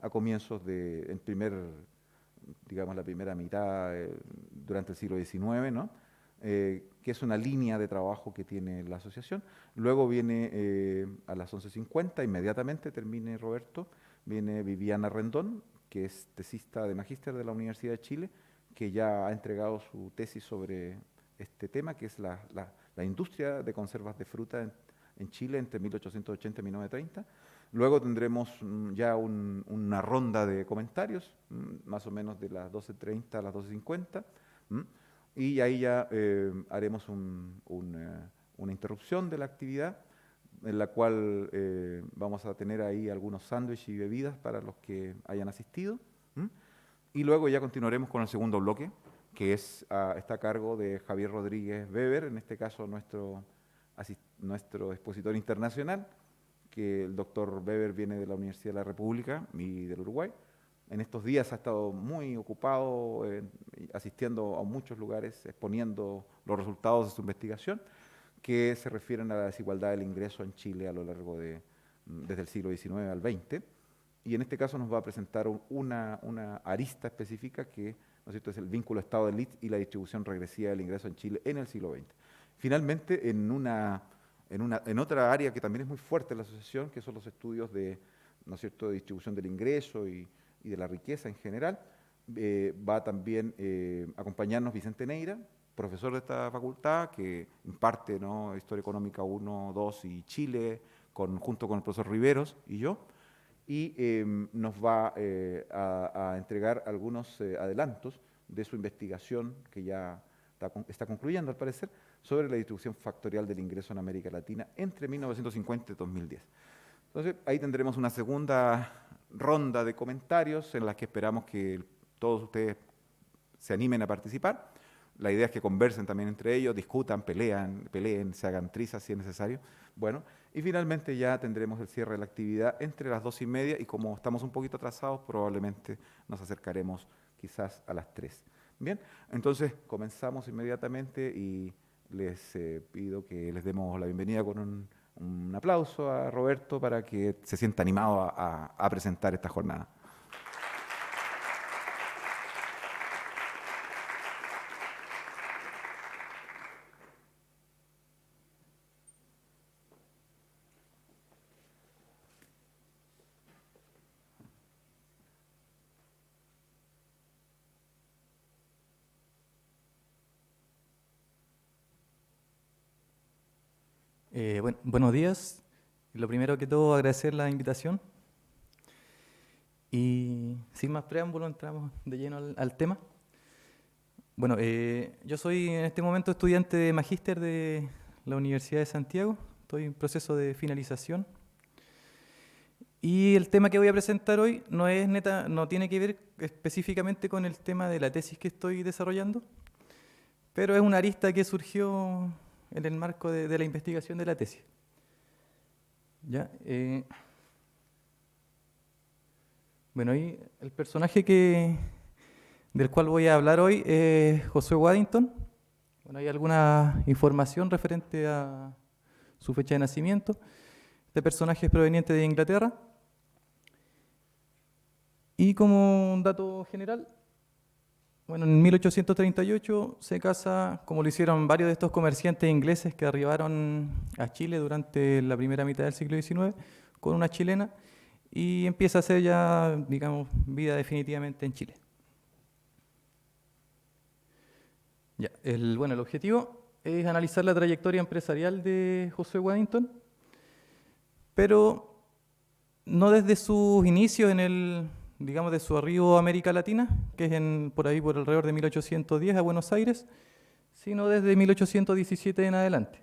a comienzos digamos, la primera mitad durante el siglo XIX, ¿no? Que es una línea de trabajo que tiene la asociación. Luego viene a las 11:50, inmediatamente termine Roberto, viene Viviana Rendón, que es tesista de magíster de la Universidad de Chile, que ya ha entregado su tesis sobre este tema, que es la industria de conservas de fruta en Chile entre 1880 y 1930. Luego tendremos ya una ronda de comentarios, más o menos de las 12:30 a las 12:50, y ahí ya haremos una interrupción de la actividad, en la cual vamos a tener ahí algunos sándwiches y bebidas para los que hayan asistido. Y luego ya continuaremos con el segundo bloque, que está a cargo de Javier Rodríguez Weber, en este caso nuestro expositor internacional, que el doctor Weber viene de la Universidad de la República y del Uruguay. En estos días ha estado muy ocupado asistiendo a muchos lugares, exponiendo los resultados de su investigación, que se refieren a la desigualdad del ingreso en Chile a lo largo desde el siglo XIX al XX. Y en este caso nos va a presentar una arista específica que, ¿no es cierto?, es el vínculo Estado del élite y la distribución regresiva del ingreso en Chile en el siglo XX. Finalmente, en otra área que también es muy fuerte en la asociación, que son los estudios ¿no es cierto?, de distribución del ingreso y de la riqueza en general, va también a acompañarnos Vicente Neira, profesor de esta facultad, que imparte, ¿no?, Historia Económica 1, 2 y Chile, junto con el profesor Riveros y yo, y nos va a entregar algunos adelantos de su investigación, que ya está concluyendo al parecer, sobre la distribución factorial del ingreso en América Latina entre 1950 y 2010. Entonces, ahí tendremos una segunda ronda de comentarios en las que esperamos que todos ustedes se animen a participar. La idea es que conversen también entre ellos, discutan, peleen, se hagan trizas si es necesario. Bueno, y finalmente ya tendremos el cierre de la actividad entre las 2:30 y como estamos un poquito atrasados, probablemente nos acercaremos quizás a las 3. Bien, entonces comenzamos inmediatamente y les pido que les demos la bienvenida con un aplauso a Roberto para que se sienta animado a presentar esta jornada. Buenos días. Lo primero que todo, agradecer la invitación. Y sin más preámbulo, entramos de lleno al tema. Bueno, yo soy en este momento estudiante de magíster de la Universidad de Santiago. Estoy en proceso de finalización. Y el tema que voy a presentar hoy no tiene que ver específicamente con el tema de la tesis que estoy desarrollando, pero es una arista que surgió en el marco de la investigación de la tesis. ¿Ya? Bueno, ahí el personaje del cual voy a hablar hoy es Josué Waddington. Bueno, hay alguna información referente a su fecha de nacimiento. Este personaje es proveniente de Inglaterra. Y como un dato general, bueno, en 1838 se casa, como lo hicieron varios de estos comerciantes ingleses que arribaron a Chile durante la primera mitad del siglo XIX, con una chilena, y empieza a hacer ya, digamos, vida definitivamente en Chile. Ya, el objetivo es analizar la trayectoria empresarial de Josué Waddington, pero no desde sus inicios digamos, de su arribo a América Latina, que es por alrededor de 1810 a Buenos Aires, sino desde 1817 en adelante.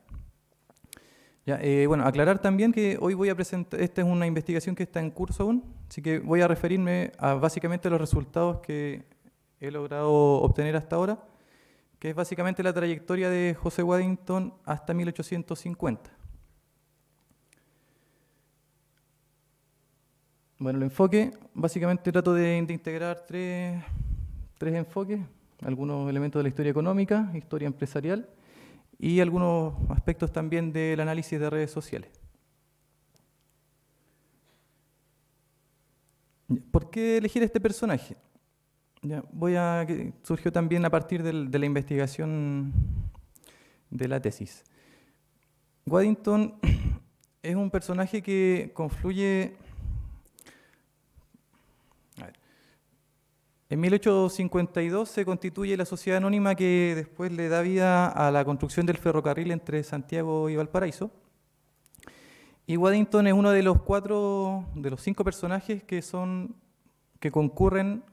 Ya, aclarar también que hoy voy a presentar, esta es una investigación que está en curso aún, así que voy a referirme básicamente a los resultados que he logrado obtener hasta ahora, que es básicamente la trayectoria de José Waddington hasta 1850. Bueno, el enfoque, básicamente trato de integrar tres enfoques, algunos elementos de la historia económica, historia empresarial y algunos aspectos también del análisis de redes sociales. ¿Por qué elegir este personaje? Ya, que surgió también a partir de la investigación de la tesis. Waddington es un personaje que confluye. A ver, en 1852 se constituye la sociedad anónima que después le da vida a la construcción del ferrocarril entre Santiago y Valparaíso. Y Waddington es uno de los 5 personajes que concurren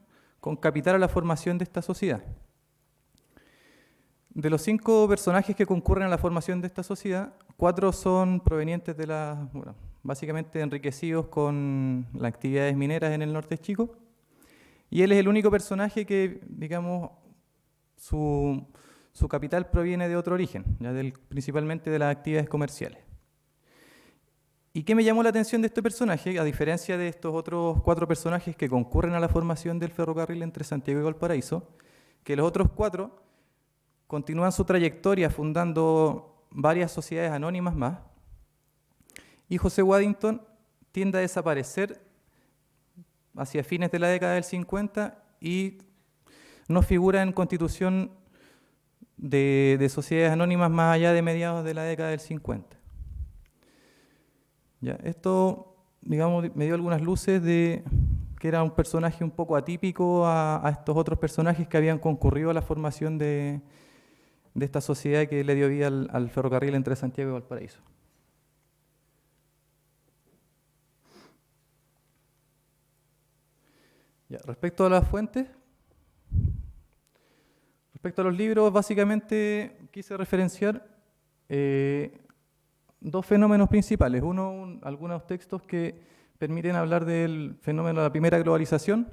con capital a la formación de esta sociedad. De los 5 personajes que concurren a la formación de esta sociedad, 4 son provenientes básicamente enriquecidos con las actividades mineras en el norte chico, y él es el único personaje que, digamos, su capital proviene de otro origen, principalmente de las actividades comerciales. ¿Y qué me llamó la atención de este personaje? A diferencia de estos otros 4 personajes que concurren a la formación del ferrocarril entre Santiago y Valparaíso, que los otros 4 continúan su trayectoria fundando varias sociedades anónimas más, y José Waddington tiende a desaparecer hacia fines de la década del 50 y no figura en constitución de sociedades anónimas más allá de mediados de la década del 50. Ya, esto, digamos, me dio algunas luces de que era un personaje un poco atípico a estos otros personajes que habían concurrido a la formación de esta sociedad que le dio vida al ferrocarril entre Santiago y Valparaíso. Ya, respecto a las fuentes, respecto a los libros, básicamente quise referenciar 2 fenómenos principales. Uno, algunos textos que permiten hablar del fenómeno de la primera globalización,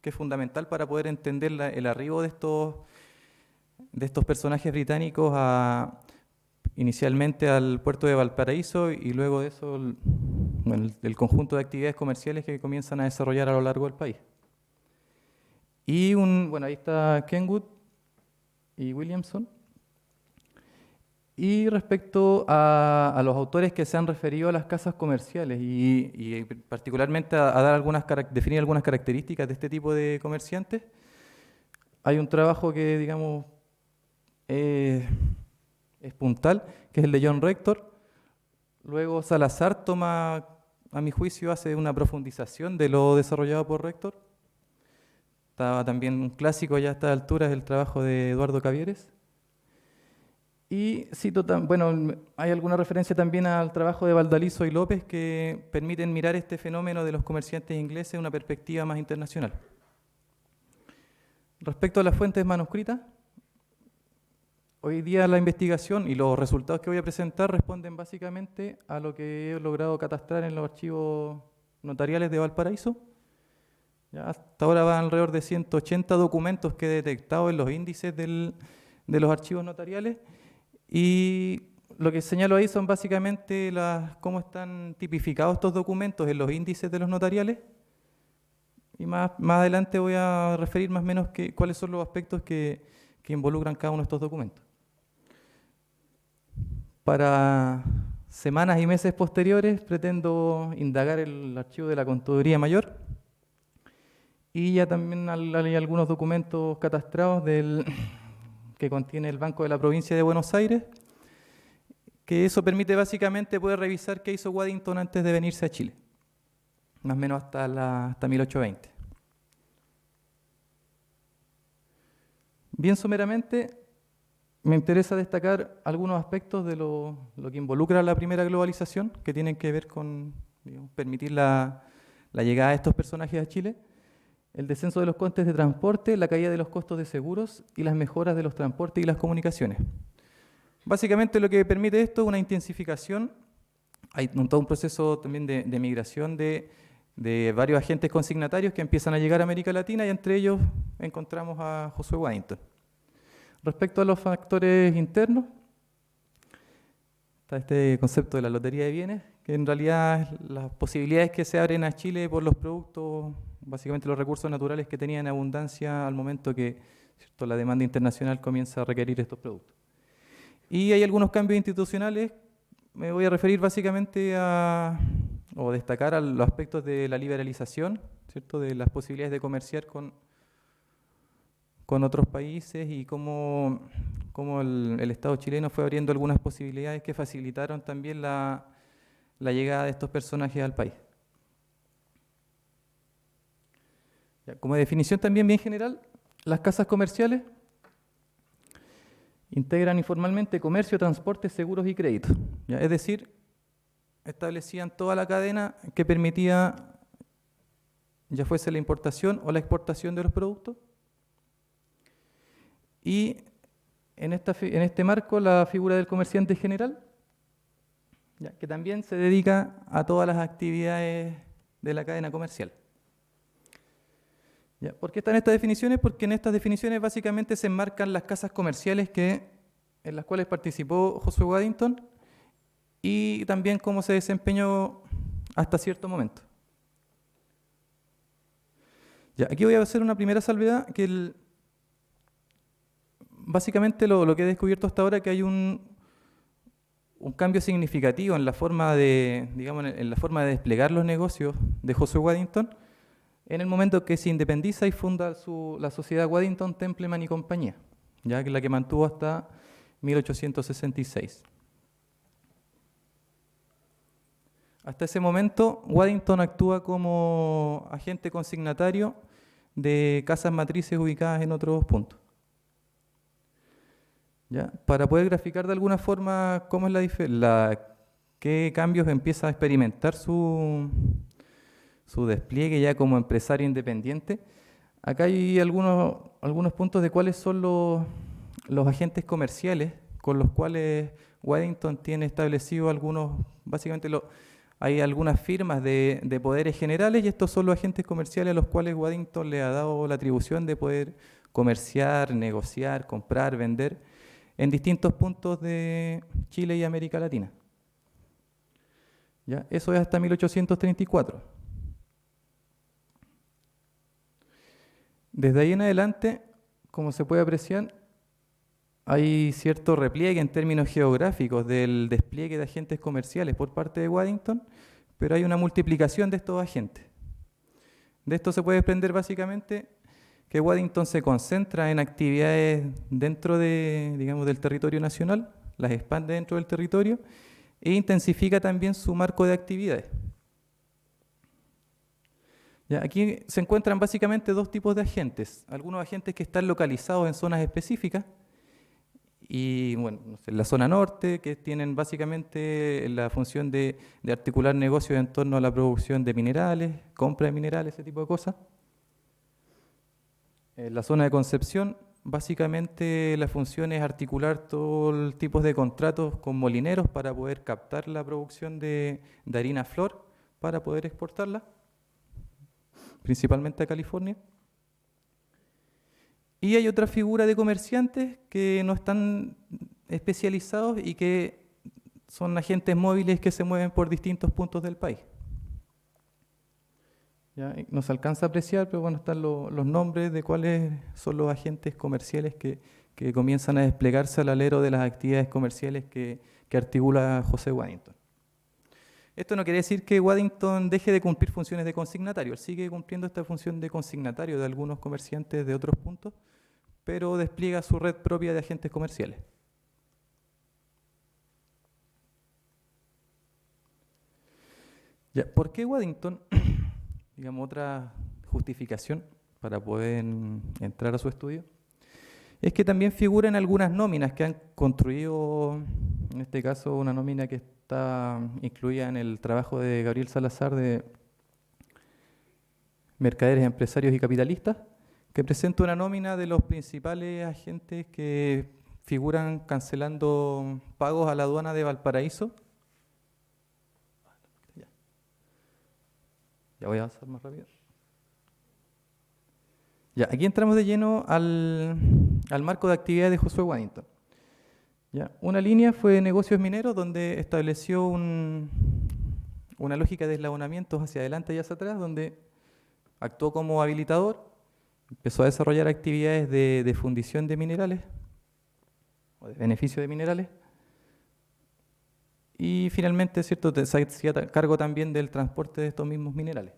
que es fundamental para poder entender el arribo de estos personajes británicos inicialmente al puerto de Valparaíso y luego de eso el conjunto de actividades comerciales que comienzan a desarrollar a lo largo del país. Y ahí está Kenwood y Williamson. Y respecto a los autores que se han referido a las casas comerciales y particularmente a definir algunas características de este tipo de comerciantes, hay un trabajo que, digamos, es puntal, que es el de John Rector. Luego Salazar toma, a mi juicio, hace una profundización de lo desarrollado por Rector. Estaba también un clásico ya a estas alturas, el trabajo de Eduardo Cavieres. Y cito, hay alguna referencia también al trabajo de Valdalizo y López que permiten mirar este fenómeno de los comerciantes ingleses en una perspectiva más internacional. Respecto a las fuentes manuscritas, hoy día la investigación y los resultados que voy a presentar responden básicamente a lo que he logrado catastrar en los archivos notariales de Valparaíso. Ya hasta ahora van alrededor de 180 documentos que he detectado en los índices de los archivos notariales. Y lo que señalo ahí son básicamente cómo están tipificados estos documentos en los índices de los notariales. Y más adelante voy a referir más o menos cuáles son los aspectos que involucran cada uno de estos documentos. Para semanas y meses posteriores pretendo indagar el archivo de la Contaduría Mayor y ya también hay algunos documentos catastrados que contiene el Banco de la Provincia de Buenos Aires, que eso permite básicamente poder revisar qué hizo Waddington antes de venirse a Chile, más o menos hasta 1820. Bien someramente, me interesa destacar algunos aspectos de lo que involucra la primera globalización, que tienen que ver con, digamos, permitir la llegada de estos personajes a Chile, el descenso de los costes de transporte, la caída de los costos de seguros y las mejoras de los transportes y las comunicaciones. Básicamente lo que permite esto es una intensificación, hay todo un proceso también de migración de varios agentes consignatarios que empiezan a llegar a América Latina y entre ellos encontramos a Josué Waddington. Respecto a los factores internos, está este concepto de la lotería de bienes, que en realidad es las posibilidades que se abren a Chile por los productos, básicamente los recursos naturales que tenían abundancia al momento que, ¿cierto?, la demanda internacional comienza a requerir estos productos. Y hay algunos cambios institucionales, me voy a referir básicamente o destacar a los aspectos de la liberalización, ¿cierto? De las posibilidades de comerciar con otros países y cómo el Estado chileno fue abriendo algunas posibilidades que facilitaron también la llegada de estos personajes al país. Ya, como definición también bien general, las casas comerciales integran informalmente comercio, transporte, seguros y créditos. ¿Ya? Es decir, establecían toda la cadena que permitía, ya fuese la importación o la exportación de los productos. Y en este marco la figura del comerciante general, ¿ya? Que también se dedica a todas las actividades de la cadena comercial. ¿Ya? ¿Por qué están estas definiciones? Porque en estas definiciones básicamente se enmarcan las casas comerciales en las cuales participó Josué Waddington y también cómo se desempeñó hasta cierto momento. Ya, aquí voy a hacer una primera salvedad, que básicamente lo que he descubierto hasta ahora es que hay un cambio significativo en la forma en la forma de desplegar los negocios de Josué Waddington en el momento que se independiza y funda la sociedad Waddington, Templeman y compañía, ya que es la que mantuvo hasta 1866. Hasta ese momento, Waddington actúa como agente consignatario de casas matrices ubicadas en otros puntos. ¿Ya? Para poder graficar de alguna forma cómo es qué cambios empieza a experimentar su despliegue ya como empresario independiente, acá hay algunos puntos de cuáles son los agentes comerciales con los cuales Waddington tiene establecido básicamente hay algunas firmas de poderes generales y estos son los agentes comerciales a los cuales Waddington le ha dado la atribución de poder comerciar, negociar, comprar, vender en distintos puntos de Chile y América Latina. ¿Ya? Eso es hasta 1834. Desde ahí en adelante, como se puede apreciar, hay cierto repliegue en términos geográficos del despliegue de agentes comerciales por parte de Waddington, pero hay una multiplicación de estos agentes. De esto se puede desprender básicamente que Waddington se concentra en actividades dentro del territorio nacional, las expande dentro del territorio e intensifica también su marco de actividades. Ya, aquí se encuentran básicamente dos tipos de agentes. Algunos agentes que están localizados en zonas específicas y, bueno, no sé, en la zona norte, que tienen básicamente la función de articular negocios en torno a la producción de minerales, compra de minerales, ese tipo de cosas. En la zona de Concepción, básicamente la función es articular todo tipos de contratos con molineros para poder captar la producción de harina flor para poder exportarla, principalmente a California. Y hay otra figura de comerciantes que no están especializados y que son agentes móviles que se mueven por distintos puntos del país. ¿Ya? No se alcanza a apreciar, pero bueno, están los nombres de cuáles son los agentes comerciales que comienzan a desplegarse al alero de las actividades comerciales que articula José Waddington. Esto no quiere decir que Waddington deje de cumplir funciones de consignatario, él sigue cumpliendo esta función de consignatario de algunos comerciantes de otros puntos, pero despliega su red propia de agentes comerciales. Ya, ¿por qué Waddington? Digamos, otra justificación para poder entrar a su estudio, es que también figura en algunas nóminas que han construido, en este caso una nómina que está incluida en el trabajo de Gabriel Salazar de Mercaderes, Empresarios y Capitalistas, que presenta una nómina de los principales agentes que figuran cancelando pagos a la aduana de Valparaíso. Ya voy a avanzar más rápido. Ya, aquí entramos de lleno al marco de actividades de Josué Waddington. Ya, una línea fue negocios mineros, donde estableció una lógica de eslabonamientos hacia adelante y hacia atrás, donde actuó como habilitador, empezó a desarrollar actividades de fundición de minerales, o de beneficio de minerales, y finalmente, ¿cierto?, se hacía cargo también del transporte de estos mismos minerales.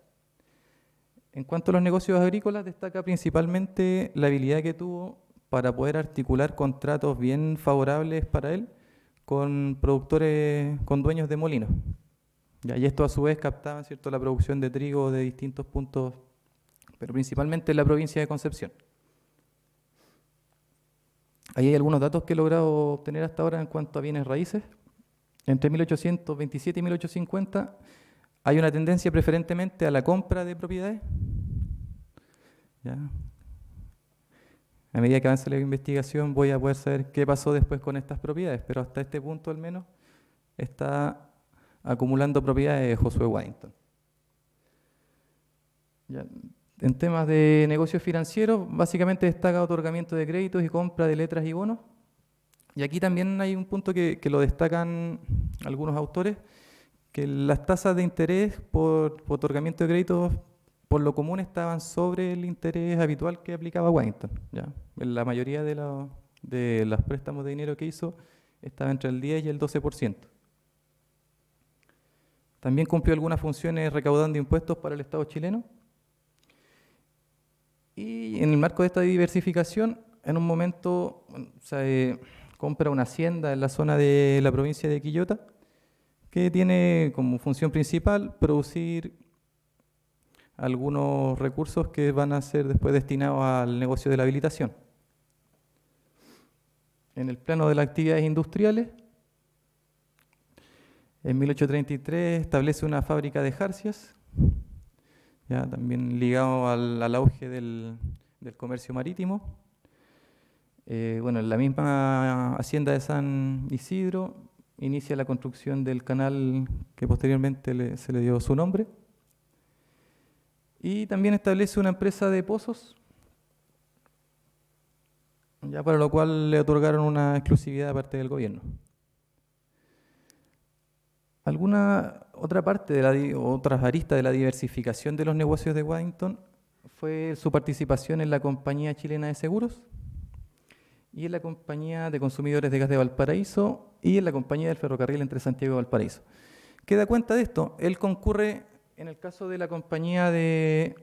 En cuanto a los negocios agrícolas, destaca principalmente la habilidad que tuvo para poder articular contratos bien favorables para él con productores, con dueños de molinos. Ya, y esto a su vez captaba, ¿cierto?, la producción de trigo de distintos puntos, pero principalmente en la provincia de Concepción. Ahí hay algunos datos que he logrado obtener hasta ahora en cuanto a bienes raíces. Entre 1827 y 1850 hay una tendencia preferentemente a la compra de propiedades. ¿Ya? A medida que avance la investigación voy a poder saber qué pasó después con estas propiedades, pero hasta este punto al menos está acumulando propiedades de Josué Waddington. Ya. En temas de negocios financieros, básicamente destaca otorgamiento de créditos y compra de letras y bonos. Y aquí también hay un punto que lo destacan algunos autores, que las tasas de interés por otorgamiento de créditos por lo común estaban sobre el interés habitual que aplicaba Waddington. ¿Ya? En la mayoría de los préstamos de dinero que hizo estaba entre el 10 y el 12%. También cumplió algunas funciones recaudando impuestos para el Estado chileno. Y en el marco de esta diversificación, en un momento compra una hacienda en la zona de la provincia de Quillota, que tiene como función principal producir algunos recursos que van a ser después destinados al negocio de la habilitación. En el plano de las actividades industriales, en 1833 establece una fábrica de jarcias, ya también ligado al auge del comercio marítimo. En la misma hacienda de San Isidro inicia la construcción del canal que posteriormente se le dio su nombre. Y también establece una empresa de pozos, ya para lo cual le otorgaron una exclusividad de parte del gobierno. Alguna otra parte otras aristas de la diversificación de los negocios de Waddington fue su participación en la Compañía Chilena de Seguros y en la Compañía de Consumidores de Gas de Valparaíso y en la Compañía del Ferrocarril entre Santiago y Valparaíso. ¿Qué da cuenta de esto? Él concurre en el caso de la Compañía de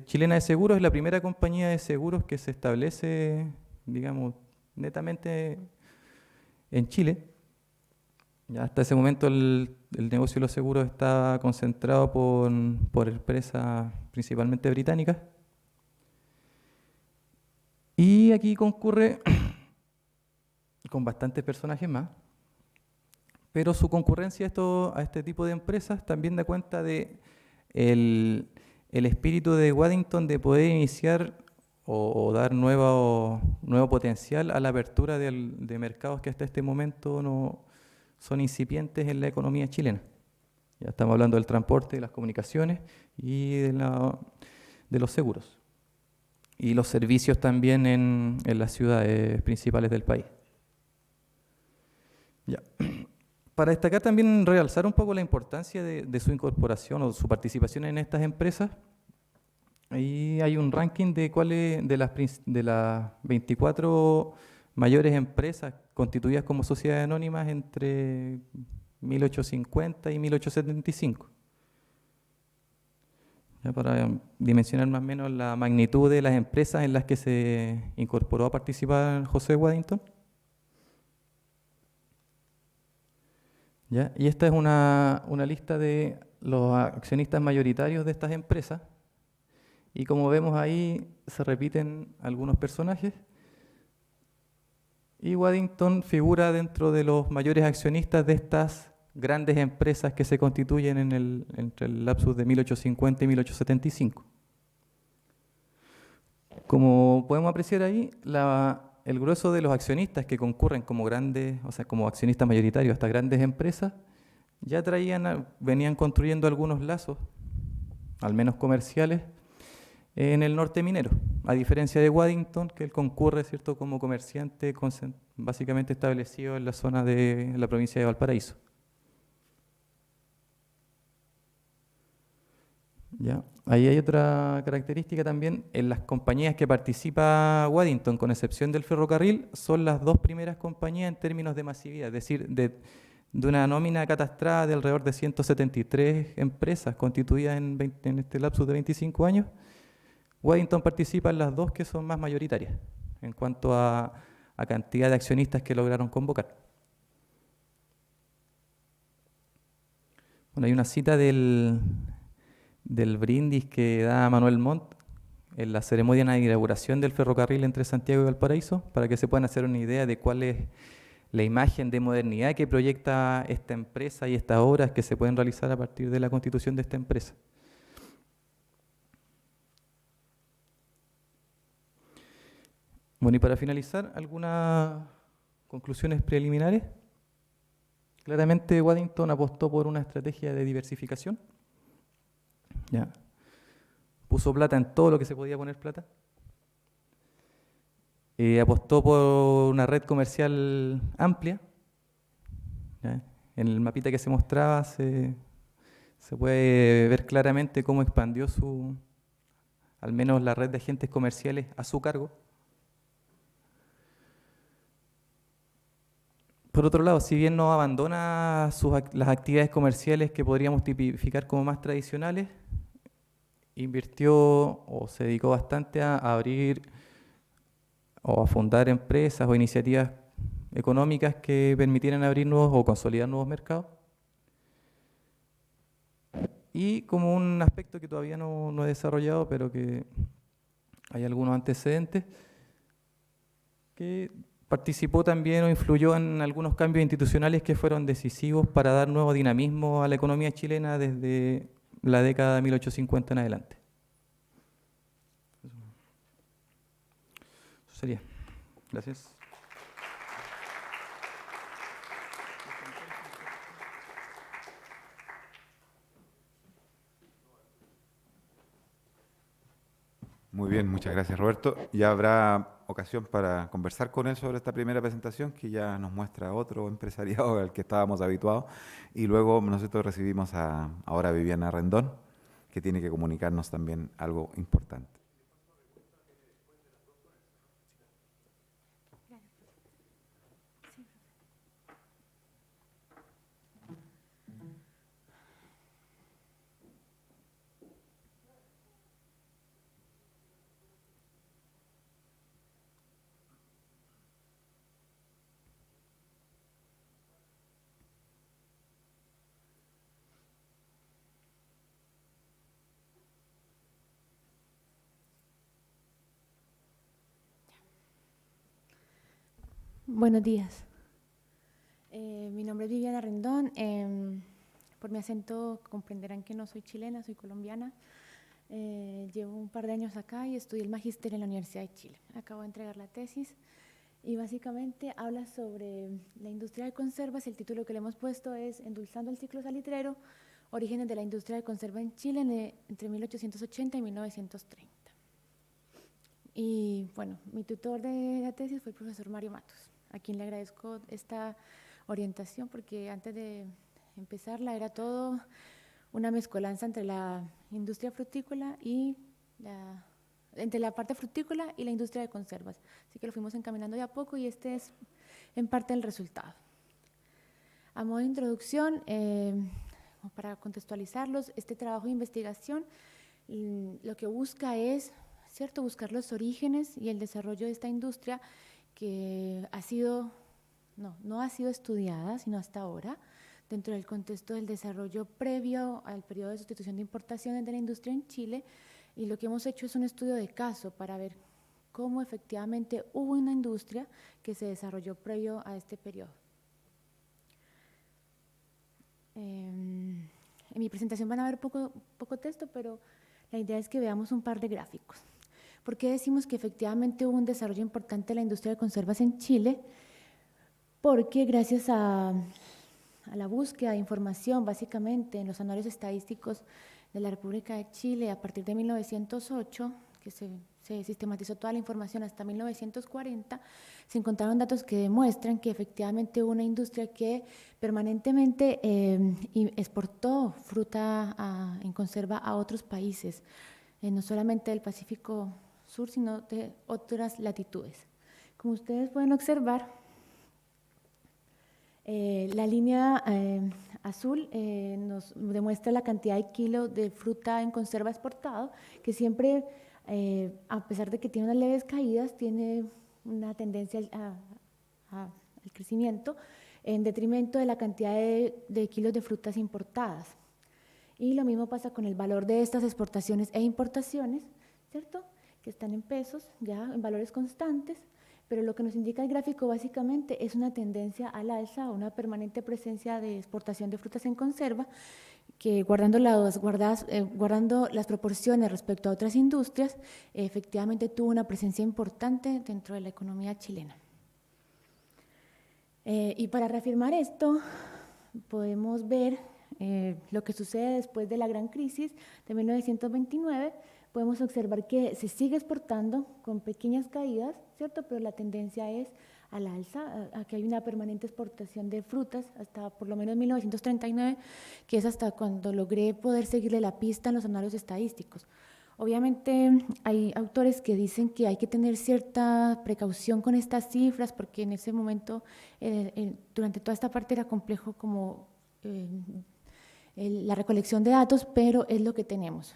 Chilena de Seguros, es la primera compañía de seguros que se establece, digamos, netamente en Chile. Ya hasta ese momento el negocio de los seguros estaba concentrado por empresas principalmente británicas. Y aquí concurre con bastantes personajes más, pero su concurrencia a este tipo de empresas también da cuenta de el espíritu de Waddington de poder iniciar o dar nuevo potencial a la apertura de mercados que hasta este momento no son incipientes en la economía chilena. Ya estamos hablando del transporte, de las comunicaciones y de los seguros. Y los servicios también en las ciudades principales del país. Ya. Para destacar también, realzar un poco la importancia de su incorporación o su participación en estas empresas, ahí hay un ranking de cuáles de las 24 mayores empresas constituidas como sociedades anónimas entre 1850 y 1875. Ya para dimensionar más o menos la magnitud de las empresas en las que se incorporó a participar José Waddington. ¿Ya? Y esta es una lista de los accionistas mayoritarios de estas empresas. Y como vemos ahí, se repiten algunos personajes. Y Waddington figura dentro de los mayores accionistas de estas grandes empresas que se constituyen entre el lapsus de 1850 y 1875. Como podemos apreciar ahí, el grueso de los accionistas que concurren como grandes, o sea, como accionistas mayoritarios a estas grandes empresas, ya venían construyendo algunos lazos, al menos comerciales, en el norte minero, a diferencia de Waddington, que él concurre, ¿cierto?, como comerciante básicamente establecido en la zona de la provincia de Valparaíso. ¿Ya? Ahí hay otra característica también, en las compañías que participa Waddington, con excepción del ferrocarril, son las dos primeras compañías en términos de masividad, es decir, de una nómina catastrada de alrededor de 173 empresas constituidas en este lapsus de 25 años. Waddington participa en las dos que son más mayoritarias en cuanto a cantidad de accionistas que lograron convocar. Bueno, hay una cita del brindis que da Manuel Montt en la ceremonia de inauguración del ferrocarril entre Santiago y Valparaíso, para que se puedan hacer una idea de cuál es la imagen de modernidad que proyecta esta empresa y estas obras que se pueden realizar a partir de la constitución de esta empresa. Bueno, y para finalizar, algunas conclusiones preliminares. Claramente Waddington apostó por una estrategia de diversificación. ¿Ya? Puso plata en todo lo que se podía poner plata. Apostó por una red comercial amplia. ¿Ya? En el mapita que se mostraba se puede ver claramente cómo expandió al menos la red de agentes comerciales a su cargo. Por otro lado, si bien no abandona las actividades comerciales que podríamos tipificar como más tradicionales, invirtió o se dedicó bastante a abrir o a fundar empresas o iniciativas económicas que permitieran abrir nuevos o consolidar nuevos mercados. Y como un aspecto que todavía no he desarrollado, pero que hay algunos antecedentes, que participó también o influyó en algunos cambios institucionales que fueron decisivos para dar nuevo dinamismo a la economía chilena desde la década de 1850 en adelante. Eso sería. Gracias. Muy bien, muchas gracias, Roberto. Ya habrá ocasión para conversar con él sobre esta primera presentación, que ya nos muestra otro empresariado al que estábamos habituados. Y luego nosotros recibimos ahora a Viviana Rendón, que tiene que comunicarnos también algo importante. Buenos días. Mi nombre es Viviana Rendón. Por mi acento comprenderán que no soy chilena, soy colombiana. Llevo un par de años acá y estudié el magíster en la Universidad de Chile. Acabo de entregar la tesis y básicamente habla sobre la industria de conservas. El título que le hemos puesto es Endulzando el ciclo salitrero, orígenes de la industria de conserva en Chile entre 1880 y 1930. Y bueno, mi tutor de la tesis fue el profesor Mario Matos, a quien le agradezco esta orientación porque antes de empezarla era todo una mezcolanza entre la industria frutícola y entre la parte frutícola y la industria de conservas. Así que lo fuimos encaminando de a poco y este es en parte el resultado. A modo de introducción, para contextualizarlos, este trabajo de investigación lo que busca es, ¿cierto?, buscar los orígenes y el desarrollo de esta industria que no ha sido estudiada, sino hasta ahora, dentro del contexto del desarrollo previo al periodo de sustitución de importaciones de la industria en Chile, y lo que hemos hecho es un estudio de caso para ver cómo efectivamente hubo una industria que se desarrolló previo a este periodo. En mi presentación van a ver poco texto, pero la idea es que veamos un par de gráficos. ¿Por qué decimos que efectivamente hubo un desarrollo importante de la industria de conservas en Chile? Porque gracias a la búsqueda de información, básicamente en los anuarios estadísticos de la República de Chile a partir de 1908, que se sistematizó toda la información hasta 1940, se encontraron datos que demuestran que efectivamente hubo una industria que permanentemente exportó fruta en conserva a otros países, no solamente del Pacífico Sur, sino de otras latitudes. Como ustedes pueden observar, la línea azul nos demuestra la cantidad de kilos de fruta en conserva exportado, que siempre a pesar de que tiene unas leves caídas, tiene una tendencia al crecimiento en detrimento de la cantidad de kilos de frutas importadas. Y lo mismo pasa con el valor de estas exportaciones e importaciones, ¿cierto? Que están en pesos, ya en valores constantes, pero lo que nos indica el gráfico básicamente es una tendencia al alza, una permanente presencia de exportación de frutas en conserva, que guardando las proporciones respecto a otras industrias, efectivamente tuvo una presencia importante dentro de la economía chilena. Y para reafirmar esto, podemos ver lo que sucede después de la gran crisis de 1929. Podemos observar que se sigue exportando con pequeñas caídas, ¿cierto? Pero la tendencia es al alza, a que hay una permanente exportación de frutas hasta por lo menos 1939, que es hasta cuando logré poder seguirle la pista en los anales estadísticos. Obviamente hay autores que dicen que hay que tener cierta precaución con estas cifras porque en ese momento, durante toda esta parte era complejo como la recolección de datos, pero es lo que tenemos.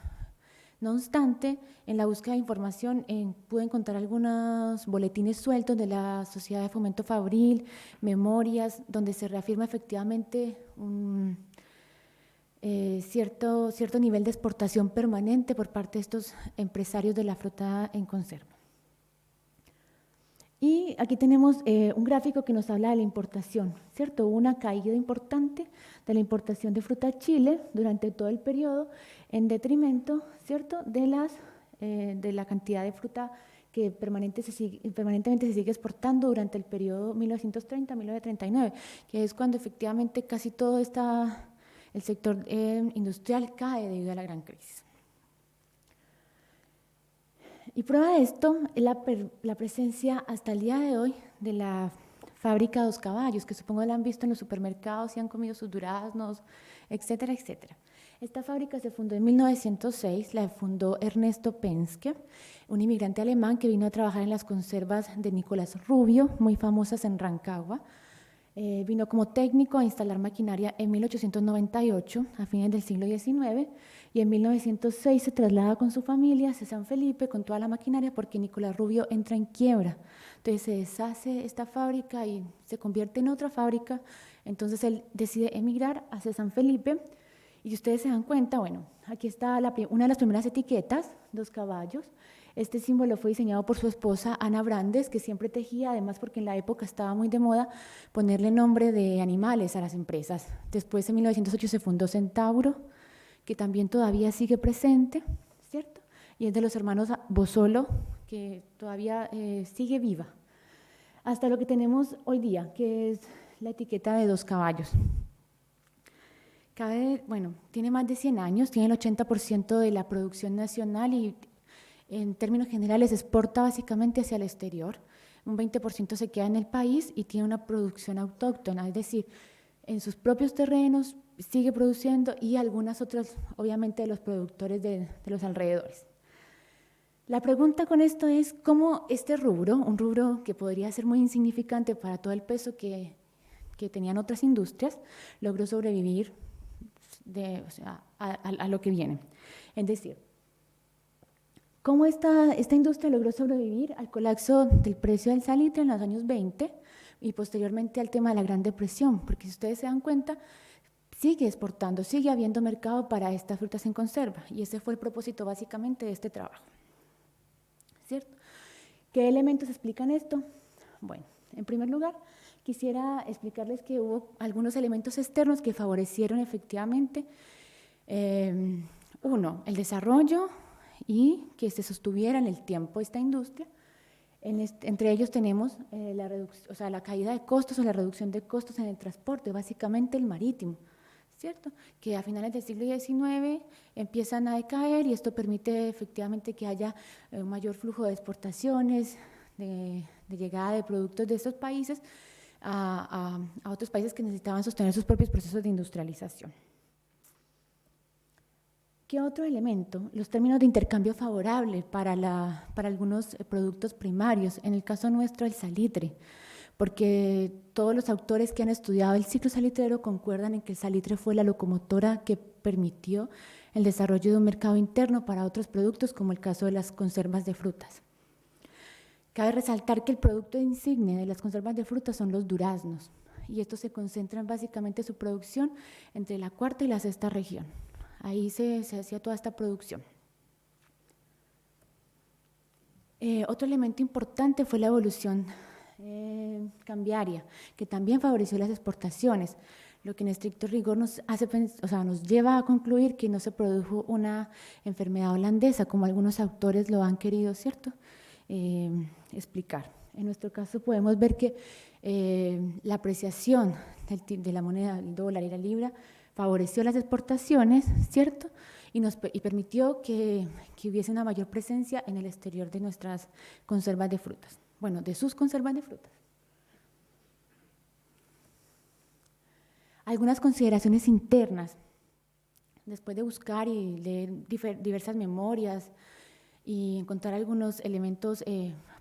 No obstante, en la búsqueda de información pude encontrar algunos boletines sueltos de la Sociedad de Fomento Fabril, memorias, donde se reafirma efectivamente un cierto nivel de exportación permanente por parte de estos empresarios de la fruta en conserva. Y aquí tenemos un gráfico que nos habla de la importación, ¿cierto? Hubo una caída importante de la importación de fruta a Chile durante todo el periodo, en detrimento, ¿cierto?, de la cantidad de fruta que permanentemente se sigue exportando durante el periodo 1930-1939, que es cuando efectivamente casi todo el sector industrial cae debido a la gran crisis. Y prueba de esto es la presencia hasta el día de hoy de la fábrica Dos Caballos, que supongo la han visto en los supermercados y han comido sus duraznos, etcétera, etcétera. Esta fábrica se fundó en 1906, la fundó Ernesto Penske, un inmigrante alemán que vino a trabajar en las conservas de Nicolás Rubio, muy famosas en Rancagua. Vino como técnico a instalar maquinaria en 1898, a fines del siglo XIX, y en 1906 se traslada con su familia a San Felipe con toda la maquinaria porque Nicolás Rubio entra en quiebra. Entonces se deshace esta fábrica y se convierte en otra fábrica. Entonces él decide emigrar hacia San Felipe. Y si ustedes se dan cuenta, bueno, aquí está una de las primeras etiquetas, Dos Caballos. Este símbolo fue diseñado por su esposa Ana Brandes, que siempre tejía, además porque en la época estaba muy de moda ponerle nombre de animales a las empresas. Después, en 1908, se fundó Centauro, que también todavía sigue presente, ¿cierto? Y es de los hermanos Bosolo, que todavía sigue viva. Hasta lo que tenemos hoy día, que es la etiqueta de Dos Caballos. Tiene más de 100 años, tiene el 80% de la producción nacional y en términos generales exporta básicamente hacia el exterior. Un 20% se queda en el país y tiene una producción autóctona, es decir, en sus propios terrenos sigue produciendo y algunas otras, obviamente, de los productores de los alrededores. La pregunta con esto es cómo este rubro, un rubro que podría ser muy insignificante para todo el peso que tenían otras industrias, logró sobrevivir a lo que viene. Es decir, cómo esta industria logró sobrevivir al colapso del precio del salitre en los años 20 y posteriormente al tema de la Gran Depresión, porque si ustedes se dan cuenta, sigue exportando, sigue habiendo mercado para estas frutas en conserva y ese fue el propósito básicamente de este trabajo, ¿cierto? ¿Qué elementos explican esto? Bueno, en primer lugar, quisiera explicarles que hubo algunos elementos externos que favorecieron efectivamente, uno, el desarrollo y que se sostuviera en el tiempo esta industria. Entre ellos tenemos la caída de costos o la reducción de costos en el transporte, básicamente el marítimo, ¿cierto? Que a finales del siglo XIX empiezan a decaer y esto permite efectivamente que haya un mayor flujo de exportaciones, de llegada de productos de estos países a otros países que necesitaban sostener sus propios procesos de industrialización. ¿Qué otro elemento? Los términos de intercambio favorable para algunos productos primarios, en el caso nuestro el salitre, porque todos los autores que han estudiado el ciclo salitrero concuerdan en que el salitre fue la locomotora que permitió el desarrollo de un mercado interno para otros productos, como el caso de las conservas de frutas. Cabe resaltar que el producto insignia de las conservas de frutas son los duraznos, y estos se concentran básicamente su producción entre la cuarta y la sexta región. Ahí se hacía toda esta producción. Otro elemento importante fue la evolución cambiaria, que también favoreció las exportaciones, lo que en estricto rigor nos lleva a concluir que no se produjo una enfermedad holandesa, como algunos autores lo han querido, ¿cierto?, explicar. En nuestro caso podemos ver que la apreciación de la moneda, el dólar y la libra, favoreció las exportaciones, ¿cierto?, y permitió que hubiese una mayor presencia en el exterior de nuestras conservas de frutas. Bueno, de sus conservas de frutas. Algunas consideraciones internas. Después de buscar y leer diversas memorias y encontrar algunos elementos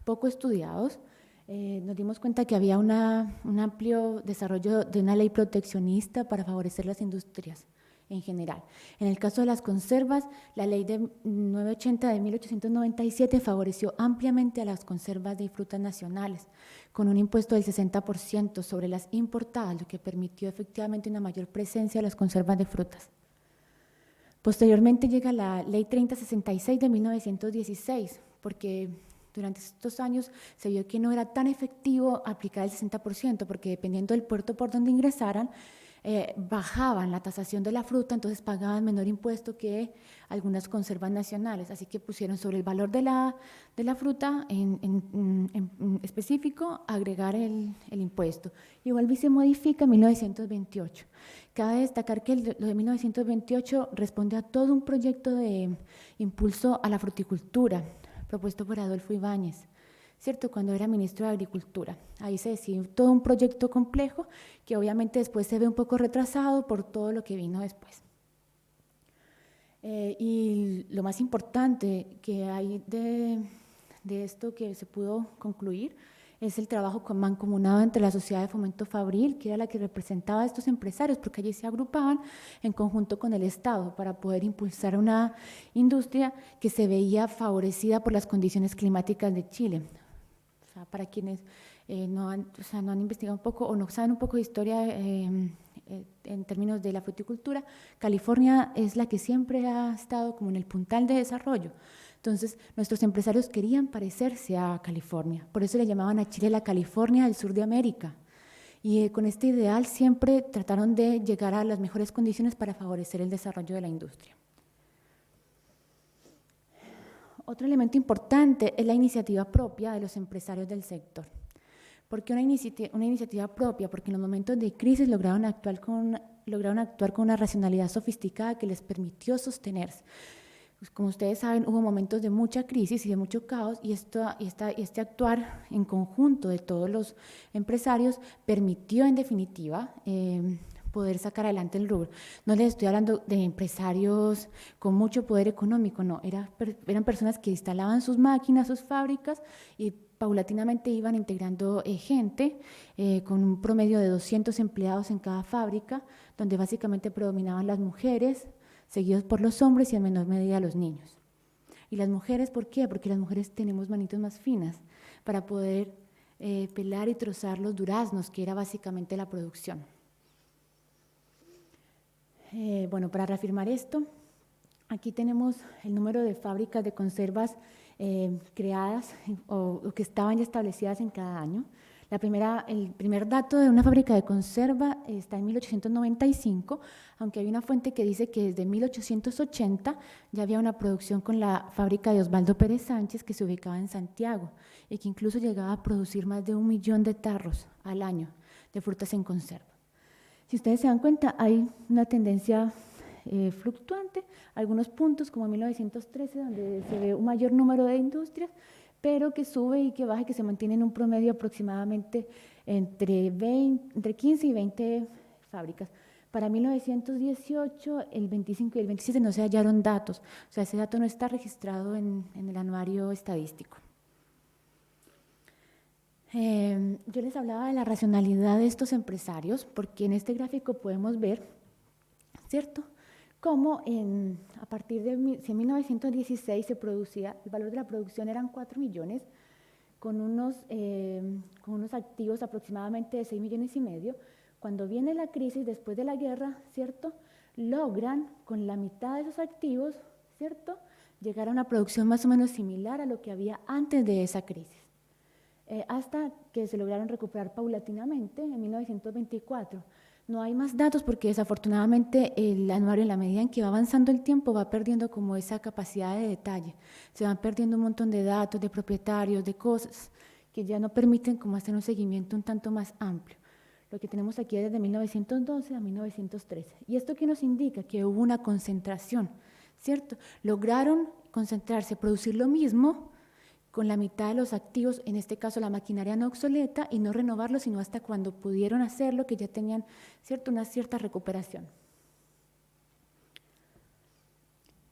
poco estudiados, nos dimos cuenta que había un amplio desarrollo de una ley proteccionista para favorecer las industrias en general. En el caso de las conservas, la ley de 980 de 1897 favoreció ampliamente a las conservas de frutas nacionales, con un impuesto del 60% sobre las importadas, lo que permitió efectivamente una mayor presencia de las conservas de frutas. Posteriormente llega la ley 3066 de 1916, porque durante estos años se vio que no era tan efectivo aplicar el 60%, porque dependiendo del puerto por donde ingresaran, bajaban la tasación de la fruta, entonces pagaban menor impuesto que algunas conservas nacionales, así que pusieron sobre el valor de la fruta en específico agregar el impuesto. Y vuelve y se modifica en 1928. Cabe destacar que lo de 1928 responde a todo un proyecto de impulso a la fruticultura propuesto por Adolfo Ibáñez, ¿cierto?, cuando era ministro de Agricultura. Ahí se decidió todo un proyecto complejo que obviamente después se ve un poco retrasado por todo lo que vino después. Y lo más importante que hay de esto que se pudo concluir es el trabajo mancomunado entre la Sociedad de Fomento Fabril, que era la que representaba a estos empresarios, porque allí se agrupaban en conjunto con el Estado para poder impulsar una industria que se veía favorecida por las condiciones climáticas de Chile. O sea, para quienes no han investigado un poco o no saben un poco de historia en términos de la fruticultura, California es la que siempre ha estado como en el puntal de desarrollo. Entonces, nuestros empresarios querían parecerse a California, por eso le llamaban a Chile la California del sur de América. Y con este ideal siempre trataron de llegar a las mejores condiciones para favorecer el desarrollo de la industria. Otro elemento importante es la iniciativa propia de los empresarios del sector. ¿Por qué una iniciativa propia? Porque en los momentos de crisis lograron actuar con una racionalidad sofisticada que les permitió sostenerse. Pues como ustedes saben, hubo momentos de mucha crisis y de mucho caos, y este actuar en conjunto de todos los empresarios permitió, en definitiva, poder sacar adelante el rubro. No les estoy hablando de empresarios con mucho poder económico, no, eran personas que instalaban sus máquinas, sus fábricas, y paulatinamente iban integrando gente con un promedio de 200 empleados en cada fábrica, donde básicamente predominaban las mujeres, seguidos por los hombres y en menor medida los niños. ¿Y las mujeres por qué? Porque las mujeres tenemos manitos más finas para poder pelar y trozar los duraznos, que era básicamente la producción. Bueno, para reafirmar esto, aquí tenemos el número de fábricas de conservas creadas o que estaban ya establecidas en cada año. El primer dato de una fábrica de conserva está en 1895, aunque hay una fuente que dice que desde 1880 ya había una producción con la fábrica de Osvaldo Pérez Sánchez, que se ubicaba en Santiago y que incluso llegaba a producir más de 1 millón de tarros al año de frutas en conserva. Si ustedes se dan cuenta, hay una tendencia fluctuante, algunos puntos como en 1913, donde se ve un mayor número de industrias, pero que sube y que baja y que se mantiene en un promedio aproximadamente entre 15 y 20 fábricas. Para 1918, el 25 y el 27 no se hallaron datos, o sea, ese dato no está registrado en el anuario estadístico. Yo les hablaba de la racionalidad de estos empresarios, porque en este gráfico podemos ver, ¿cierto?, cómo a partir de 1916 se producía, el valor de la producción eran 4 millones, con unos activos aproximadamente de 6 millones y medio. Cuando viene la crisis después de la guerra, ¿cierto?, logran con la mitad de esos activos, ¿cierto?, llegar a una producción más o menos similar a lo que había antes de esa crisis, hasta que se lograron recuperar paulatinamente en 1924. No hay más datos porque desafortunadamente el anuario, en la medida en que va avanzando el tiempo, va perdiendo como esa capacidad de detalle. Se van perdiendo un montón de datos, de propietarios, de cosas que ya no permiten como hacer un seguimiento un tanto más amplio. Lo que tenemos aquí es desde 1912 a 1913. ¿Y esto qué nos indica? Que hubo una concentración, ¿cierto? Lograron concentrarse, producir lo mismo con la mitad de los activos, en este caso la maquinaria no obsoleta, y no renovarlo sino hasta cuando pudieron hacerlo, que ya tenían, ¿cierto?, una cierta recuperación.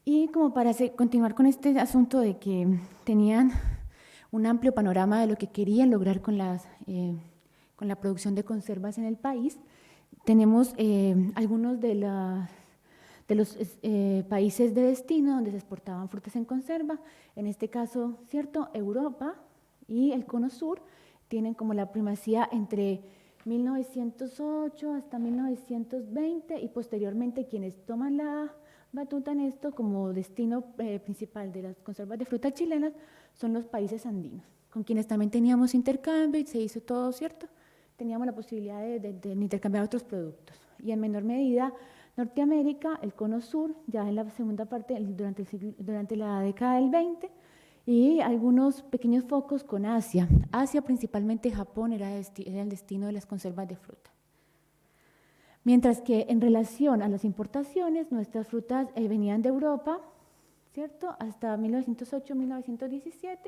Y como para continuar con este asunto de que tenían un amplio panorama de lo que querían lograr con la producción de conservas en el país, tenemos algunos de los países de destino donde se exportaban frutas en conserva. En este caso, ¿cierto?, Europa y el Cono Sur tienen como la primacía entre 1908 hasta 1920, y posteriormente quienes toman la batuta en esto como destino principal de las conservas de frutas chilenas son los países andinos, con quienes también teníamos intercambio y se hizo todo, ¿cierto? Teníamos la posibilidad de intercambiar otros productos. Y en menor medida, Norteamérica, el Cono Sur, ya en la segunda parte, durante la década del 20, y algunos pequeños focos con Asia. Asia, principalmente Japón, era el destino de las conservas de fruta. Mientras que en relación a las importaciones, nuestras frutas venían de Europa, ¿cierto?, hasta 1908-1917.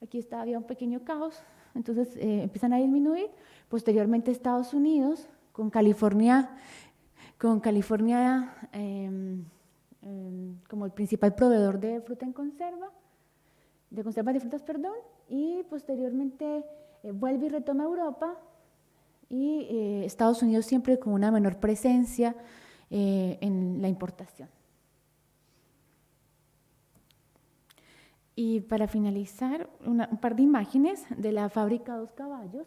Aquí había un pequeño caos, entonces empiezan a disminuir. Posteriormente Estados Unidos, con California como el principal proveedor de fruta en conserva, de conservas de frutas, perdón, y posteriormente vuelve y retoma Europa, y Estados Unidos siempre con una menor presencia en la importación. Y para finalizar, un par de imágenes de la fábrica Dos Caballos.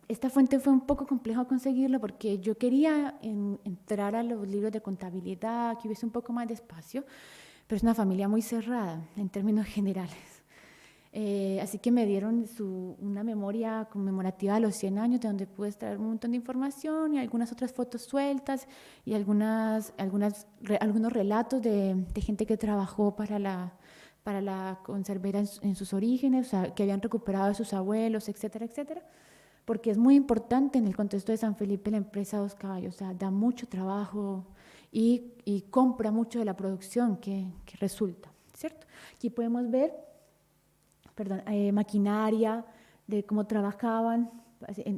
Esta fuente fue un poco complejo conseguirlo porque yo quería entrar a los libros de contabilidad, que hubiese un poco más de espacio, pero es una familia muy cerrada en términos generales. Así que me dieron una memoria conmemorativa de los 100 años, de donde pude extraer un montón de información y algunas otras fotos sueltas y algunos relatos de gente que trabajó para la conservera en sus orígenes, o sea, que habían recuperado de sus abuelos, etcétera, etcétera, porque es muy importante en el contexto de San Felipe la empresa Dos Caballos, o sea, da mucho trabajo y compra mucho de la producción que resulta, ¿cierto? Aquí podemos ver, maquinaria, de cómo trabajaban,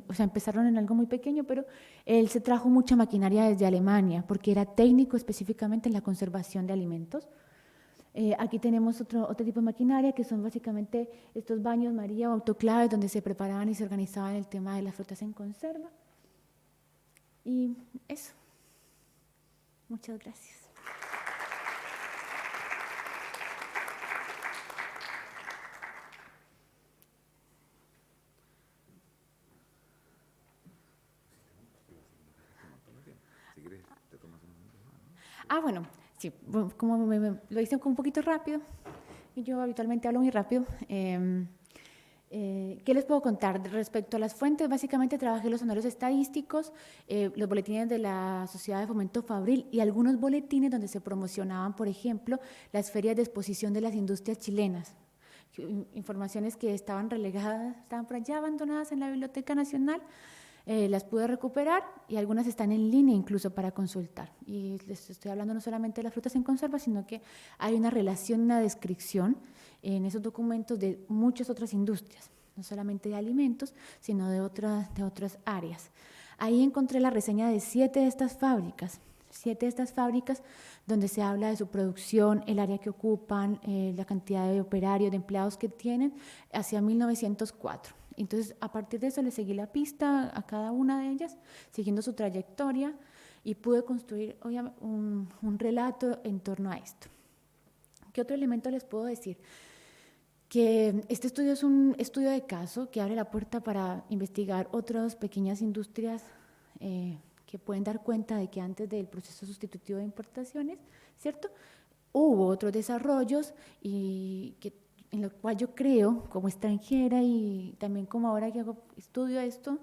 o sea, empezaron en algo muy pequeño, pero él se trajo mucha maquinaria desde Alemania, porque era técnico específicamente en la conservación de alimentos. Aquí tenemos otro tipo de maquinaria, que son básicamente estos baños María o autoclaves, donde se preparaban y se organizaban el tema de las frutas en conserva. Y eso. Muchas gracias. Bueno, sí, como lo hice un poquito rápido, y yo habitualmente hablo muy rápido. ¿Qué les puedo contar? Respecto a las fuentes, básicamente trabajé los anuarios estadísticos, los boletines de la Sociedad de Fomento Fabril y algunos boletines donde se promocionaban, por ejemplo, las ferias de exposición de las industrias chilenas. Informaciones que estaban relegadas, estaban por allá abandonadas en la Biblioteca Nacional. Las pude recuperar y algunas están en línea incluso para consultar. Y les estoy hablando no solamente de las frutas en conserva, sino que hay una relación, una descripción en esos documentos de muchas otras industrias, no solamente de alimentos, sino de otras áreas. Ahí encontré la reseña de 7 de estas fábricas, donde se habla de su producción, el área que ocupan, la cantidad de operarios, de empleados que tienen, hacia 1904. Entonces, a partir de eso le seguí la pista a cada una de ellas, siguiendo su trayectoria. y pude construir un relato en torno a esto. ¿Qué otro elemento les puedo decir? Que este estudio es un estudio de caso que abre la puerta para investigar otras pequeñas industrias que pueden dar cuenta de que antes del proceso sustitutivo de importaciones, ¿cierto?, hubo otros desarrollos y en lo cual yo creo, como extranjera y también como ahora que estudio esto,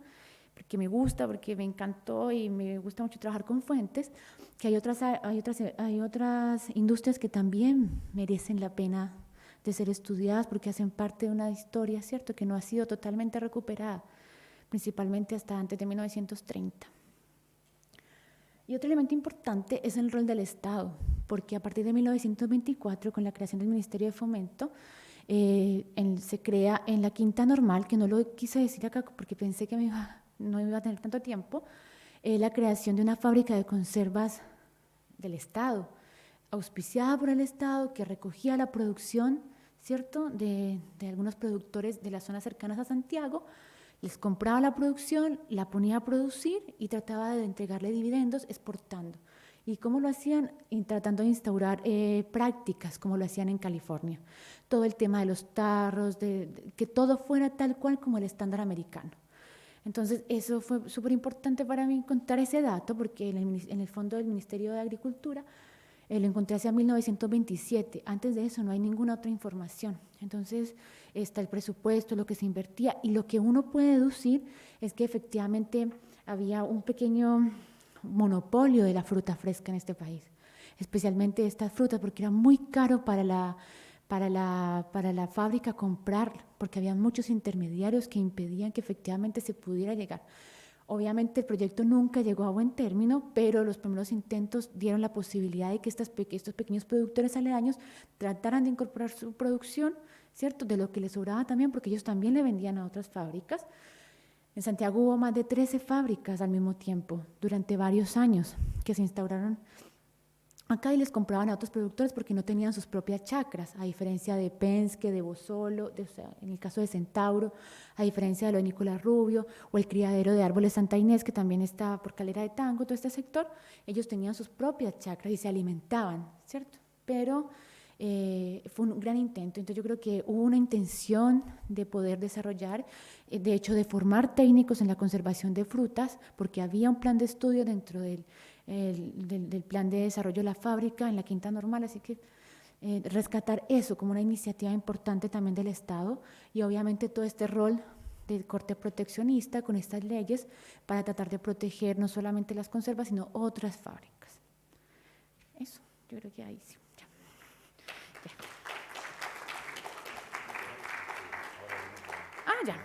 porque me gusta, porque me encantó y me gusta mucho trabajar con fuentes, que hay otras industrias que también merecen la pena de ser estudiadas porque hacen parte de una historia, ¿cierto?, que no ha sido totalmente recuperada, principalmente hasta antes de 1930. Y otro elemento importante es el rol del Estado, porque a partir de 1924, con la creación del Ministerio de Fomento, se crea en la Quinta Normal, que no lo quise decir acá porque pensé que no iba a tener tanto tiempo, la creación de una fábrica de conservas del Estado, auspiciada por el Estado, que recogía la producción, ¿cierto?, de algunos productores de las zonas cercanas a Santiago, les compraba la producción, la ponía a producir y trataba de entregarle dividendos exportando. ¿Y cómo lo hacían? Tratando de instaurar prácticas, como lo hacían en California. Todo el tema de los tarros, que todo fuera tal cual como el estándar americano. Entonces, eso fue súper importante para mí contar ese dato, porque en el fondo del Ministerio de Agricultura lo encontré hacia 1927. Antes de eso no hay ninguna otra información. Entonces, está el presupuesto, lo que se invertía, y lo que uno puede deducir es que efectivamente había un pequeño monopolio de la fruta fresca en este país, especialmente estas frutas, porque era muy caro para la fábrica comprar, porque había muchos intermediarios que impedían que efectivamente se pudiera llegar. Obviamente el proyecto nunca llegó a buen término, pero los primeros intentos dieron la posibilidad de que estos pequeños productores aledaños trataran de incorporar su producción, ¿cierto?, de lo que les sobraba también, porque ellos también le vendían a otras fábricas. En Santiago hubo más de 13 fábricas al mismo tiempo, durante varios años, que se instauraron acá y les compraban a otros productores porque no tenían sus propias chacras, a diferencia de Penske, de Bosolo, en el caso de Centauro, a diferencia de lo de Nicolás Rubio, o el criadero de árboles Santa Inés, que también está por Calera de Tango, todo este sector, ellos tenían sus propias chacras y se alimentaban, ¿cierto? Pero fue un gran intento. Entonces yo creo que hubo una intención de poder desarrollar, de hecho de formar técnicos en la conservación de frutas, porque había un plan de estudio dentro del plan de desarrollo de la fábrica en la Quinta Normal, así que rescatar eso como una iniciativa importante también del Estado, y obviamente todo este rol de corte proteccionista con estas leyes para tratar de proteger no solamente las conservas, sino otras fábricas. Eso, yo creo que ahí sí. Ya.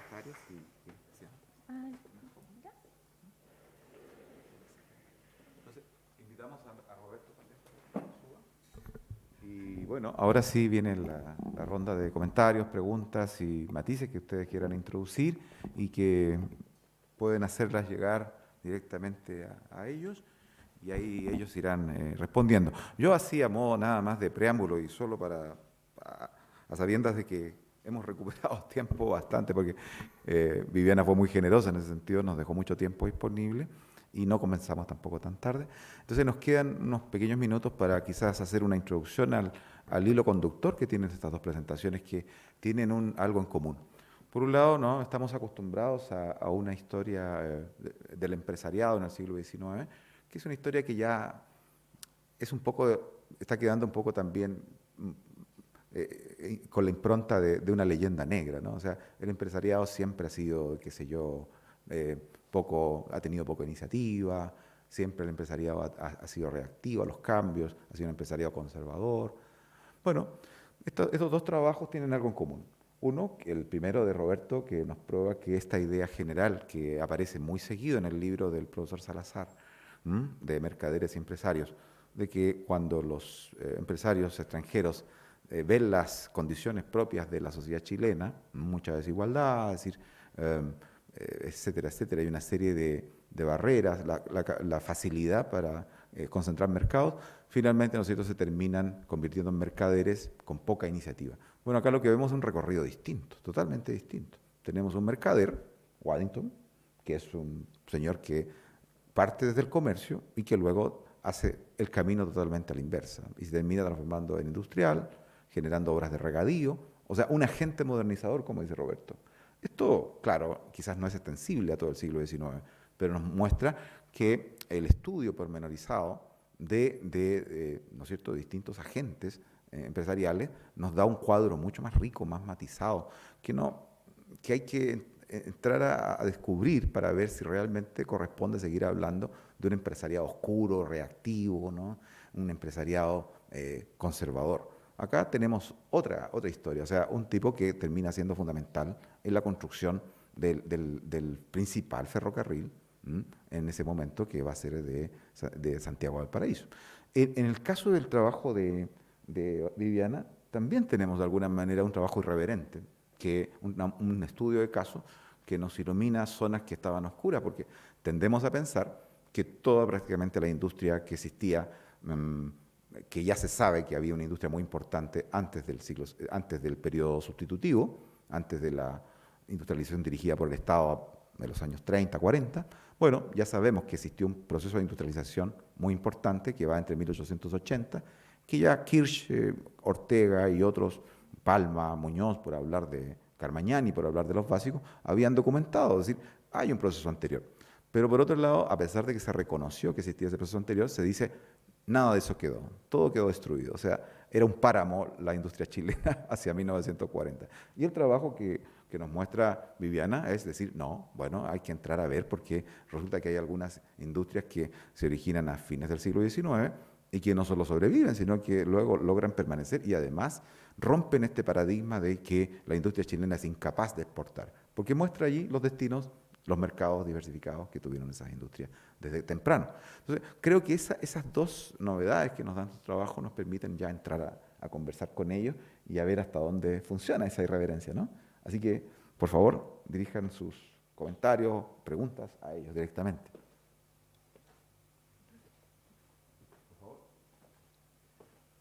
Entonces, invitamos a Roberto también. Y bueno, ahora sí viene la ronda de comentarios, preguntas y matices que ustedes quieran introducir y que pueden hacerlas llegar directamente a ellos, y ahí ellos irán respondiendo. Yo hacía modo nada más de preámbulo y solo a sabiendas de que hemos recuperado tiempo bastante, porque Viviana fue muy generosa en ese sentido, nos dejó mucho tiempo disponible y no comenzamos tampoco tan tarde. Entonces nos quedan unos pequeños minutos para quizás hacer una introducción al hilo conductor que tienen estas dos presentaciones, que tienen algo en común. Por un lado, ¿no?, estamos acostumbrados a una historia del empresariado en el siglo XIX, que es una historia que ya es un poco, está quedando un poco también con la impronta de una leyenda negra, ¿no? O sea, el empresariado siempre ha sido, qué sé yo, ha tenido poca iniciativa, siempre el empresariado ha sido reactivo a los cambios, ha sido un empresariado conservador. Bueno, estos dos trabajos tienen algo en común. Uno, el primero de Roberto, que nos prueba que esta idea general que aparece muy seguido en el libro del profesor Salazar, de Mercaderes y Empresarios, de que cuando los empresarios extranjeros ven las condiciones propias de la sociedad chilena, mucha desigualdad, es decir, etcétera, etcétera, hay una serie de barreras, la facilidad para concentrar mercados, finalmente nosotros se terminan convirtiendo en mercaderes con poca iniciativa. Bueno, acá lo que vemos es un recorrido distinto, totalmente distinto. Tenemos un mercader, Waddington, que es un señor que parte desde el comercio y que luego hace el camino totalmente a la inversa y se termina transformando en industrial, generando obras de regadío, o sea, un agente modernizador, como dice Roberto. Esto, claro, quizás no es extensible a todo el siglo XIX, pero nos muestra que el estudio pormenorizado ¿no es cierto?, de distintos agentes empresariales nos da un cuadro mucho más rico, más matizado, que, no, que hay que entrar a descubrir para ver si realmente corresponde seguir hablando de un empresariado oscuro, reactivo, ¿no? Un empresariado conservador. Acá tenemos otra historia, o sea, un tipo que termina siendo fundamental en la construcción del principal ferrocarril en ese momento, que va a ser de Santiago a Valparaíso. En el caso del trabajo de Viviana, también tenemos de alguna manera un trabajo irreverente, que un estudio de caso que nos ilumina zonas que estaban oscuras, porque tendemos a pensar que toda prácticamente la industria que existía, que ya se sabe que había una industria muy importante antes del periodo sustitutivo, antes de la industrialización dirigida por el Estado de los años 30, 40, bueno, ya sabemos que existió un proceso de industrialización muy importante que va entre 1880, que ya Kirsch, Ortega y otros, Palma, Muñoz, por hablar de Carmañani, por hablar de los básicos, habían documentado, es decir, hay un proceso anterior. Pero por otro lado, a pesar de que se reconoció que existía ese proceso anterior, se dice, nada de eso quedó, todo quedó destruido. O sea, era un páramo la industria chilena hacia 1940. Y el trabajo que nos muestra Viviana es decir, no, bueno, hay que entrar a ver porque resulta que hay algunas industrias que se originan a fines del siglo XIX y que no solo sobreviven, sino que luego logran permanecer y además rompen este paradigma de que la industria chilena es incapaz de exportar, porque muestra allí los destinos, los mercados diversificados que tuvieron esas industrias desde temprano. Entonces, creo que esas dos novedades que nos dan su trabajo nos permiten ya entrar a conversar con ellos y a ver hasta dónde funciona esa irreverencia, ¿no? Así que, por favor, dirijan sus comentarios, preguntas a ellos directamente.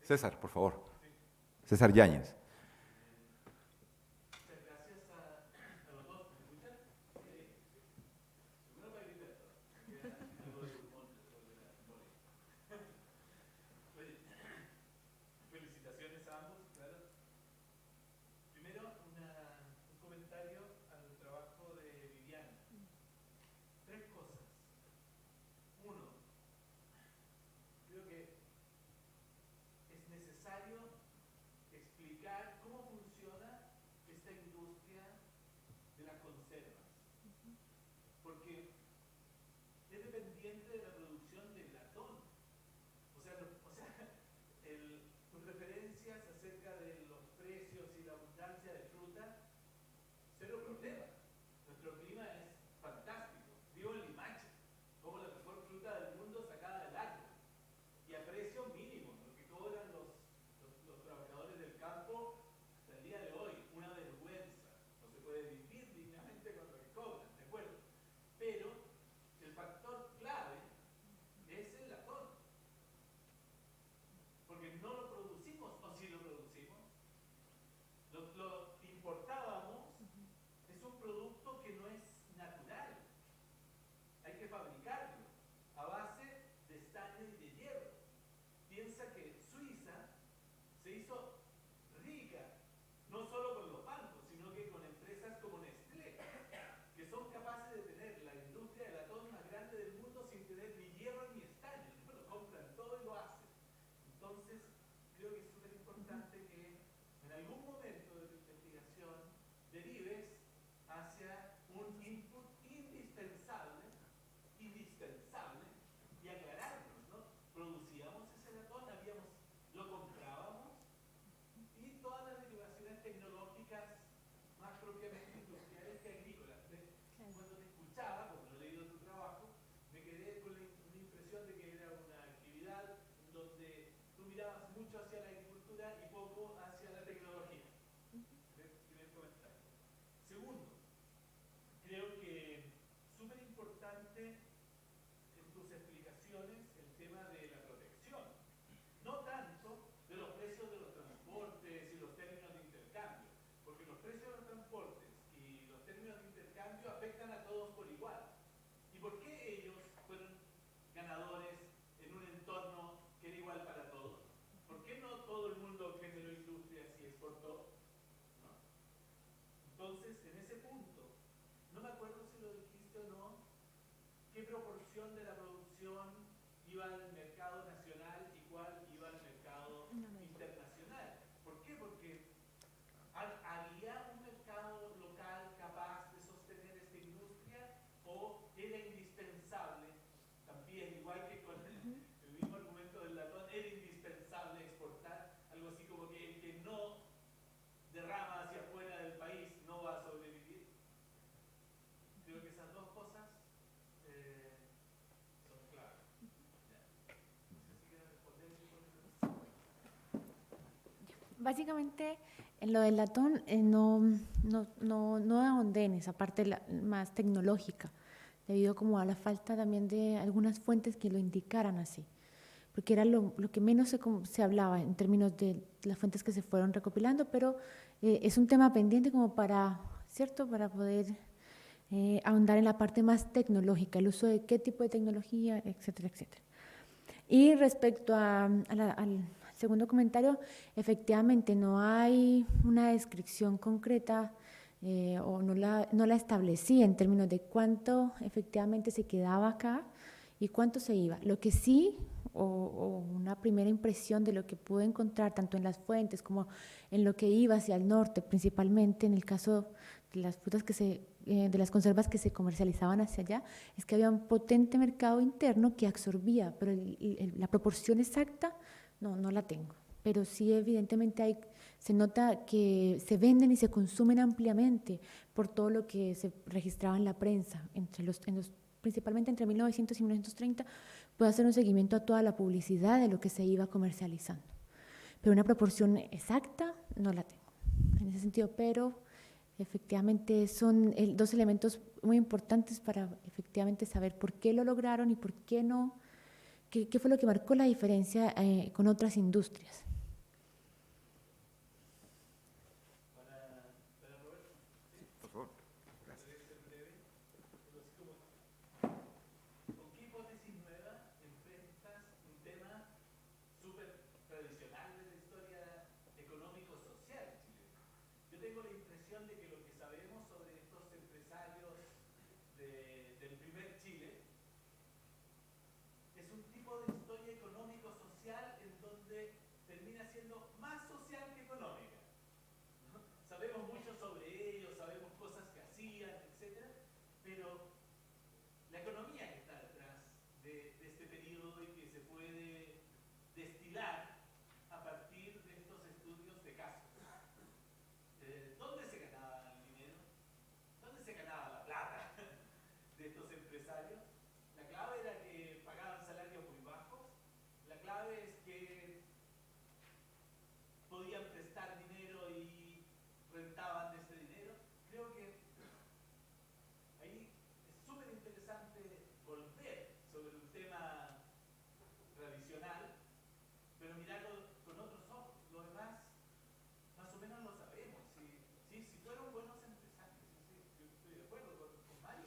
César, por favor. César Yáñez. ¿qué proporción de la producción iba al mercado nacional y cuál iba al mercado internacional? ¿Por qué? Porque ¿había un mercado local capaz de sostener esta industria o era indispensable también, igual que con el mismo argumento del latón, era indispensable exportar? Algo así como que el que no derrama hacia afuera del país no va a sobrevivir. Creo que esas dos cosas son claves. No sé si quieren responder. Básicamente, en lo del latón no ahondé en esa parte más tecnológica, debido como a la falta también de algunas fuentes que lo indicaran así, porque era lo que menos se hablaba en términos de las fuentes que se fueron recopilando, pero es un tema pendiente como para, ¿cierto?, para poder ahondar en la parte más tecnológica, el uso de qué tipo de tecnología, etcétera, etcétera. Y respecto al segundo comentario, efectivamente no hay una descripción concreta o no la establecí en términos de cuánto efectivamente se quedaba acá y cuánto se iba. Lo que sí, o una primera impresión de lo que pude encontrar tanto en las fuentes como en lo que iba hacia el norte, principalmente en el caso de las frutas de las conservas que se comercializaban hacia allá, es que había un potente mercado interno que absorbía, pero la proporción exacta no la tengo. Pero sí, evidentemente se nota que se venden y se consumen ampliamente por todo lo que se registraba en la prensa, principalmente entre 1900 y 1930, puedo hacer un seguimiento a toda la publicidad de lo que se iba comercializando. Pero una proporción exacta no la tengo en ese sentido, pero efectivamente son dos elementos muy importantes para efectivamente saber por qué lo lograron y por qué no, qué fue lo que marcó la diferencia con otras industrias. Por favor. Gracias. ¿Con qué hipótesis nueva enfrentas un tema súper tradicional de la historia económico-social chilena? Yo tengo la impresión de que lo que sabemos sobre estos empresarios del primer Chile es un tipo de historia económico-social en donde termina siendo más social que económica, ¿no? Sabemos mucho sobre ellos, sabemos cosas que hacían, etcétera, pero la economía que está detrás de este periodo y que se puede destilar a partir de estos estudios de casos. ¿Dónde se ganaba el dinero? ¿Dónde se ganaba la plata de estos empresarios? La clave era que pagaban salarios muy bajos. La clave es que podían prestar dinero y rentaban de ese dinero. Creo que ahí es súper interesante volver sobre un tema tradicional, pero mirarlo con otros ojos. Lo demás, más o menos lo sabemos. Si fueron buenos empresarios, yo estoy de acuerdo con Mario,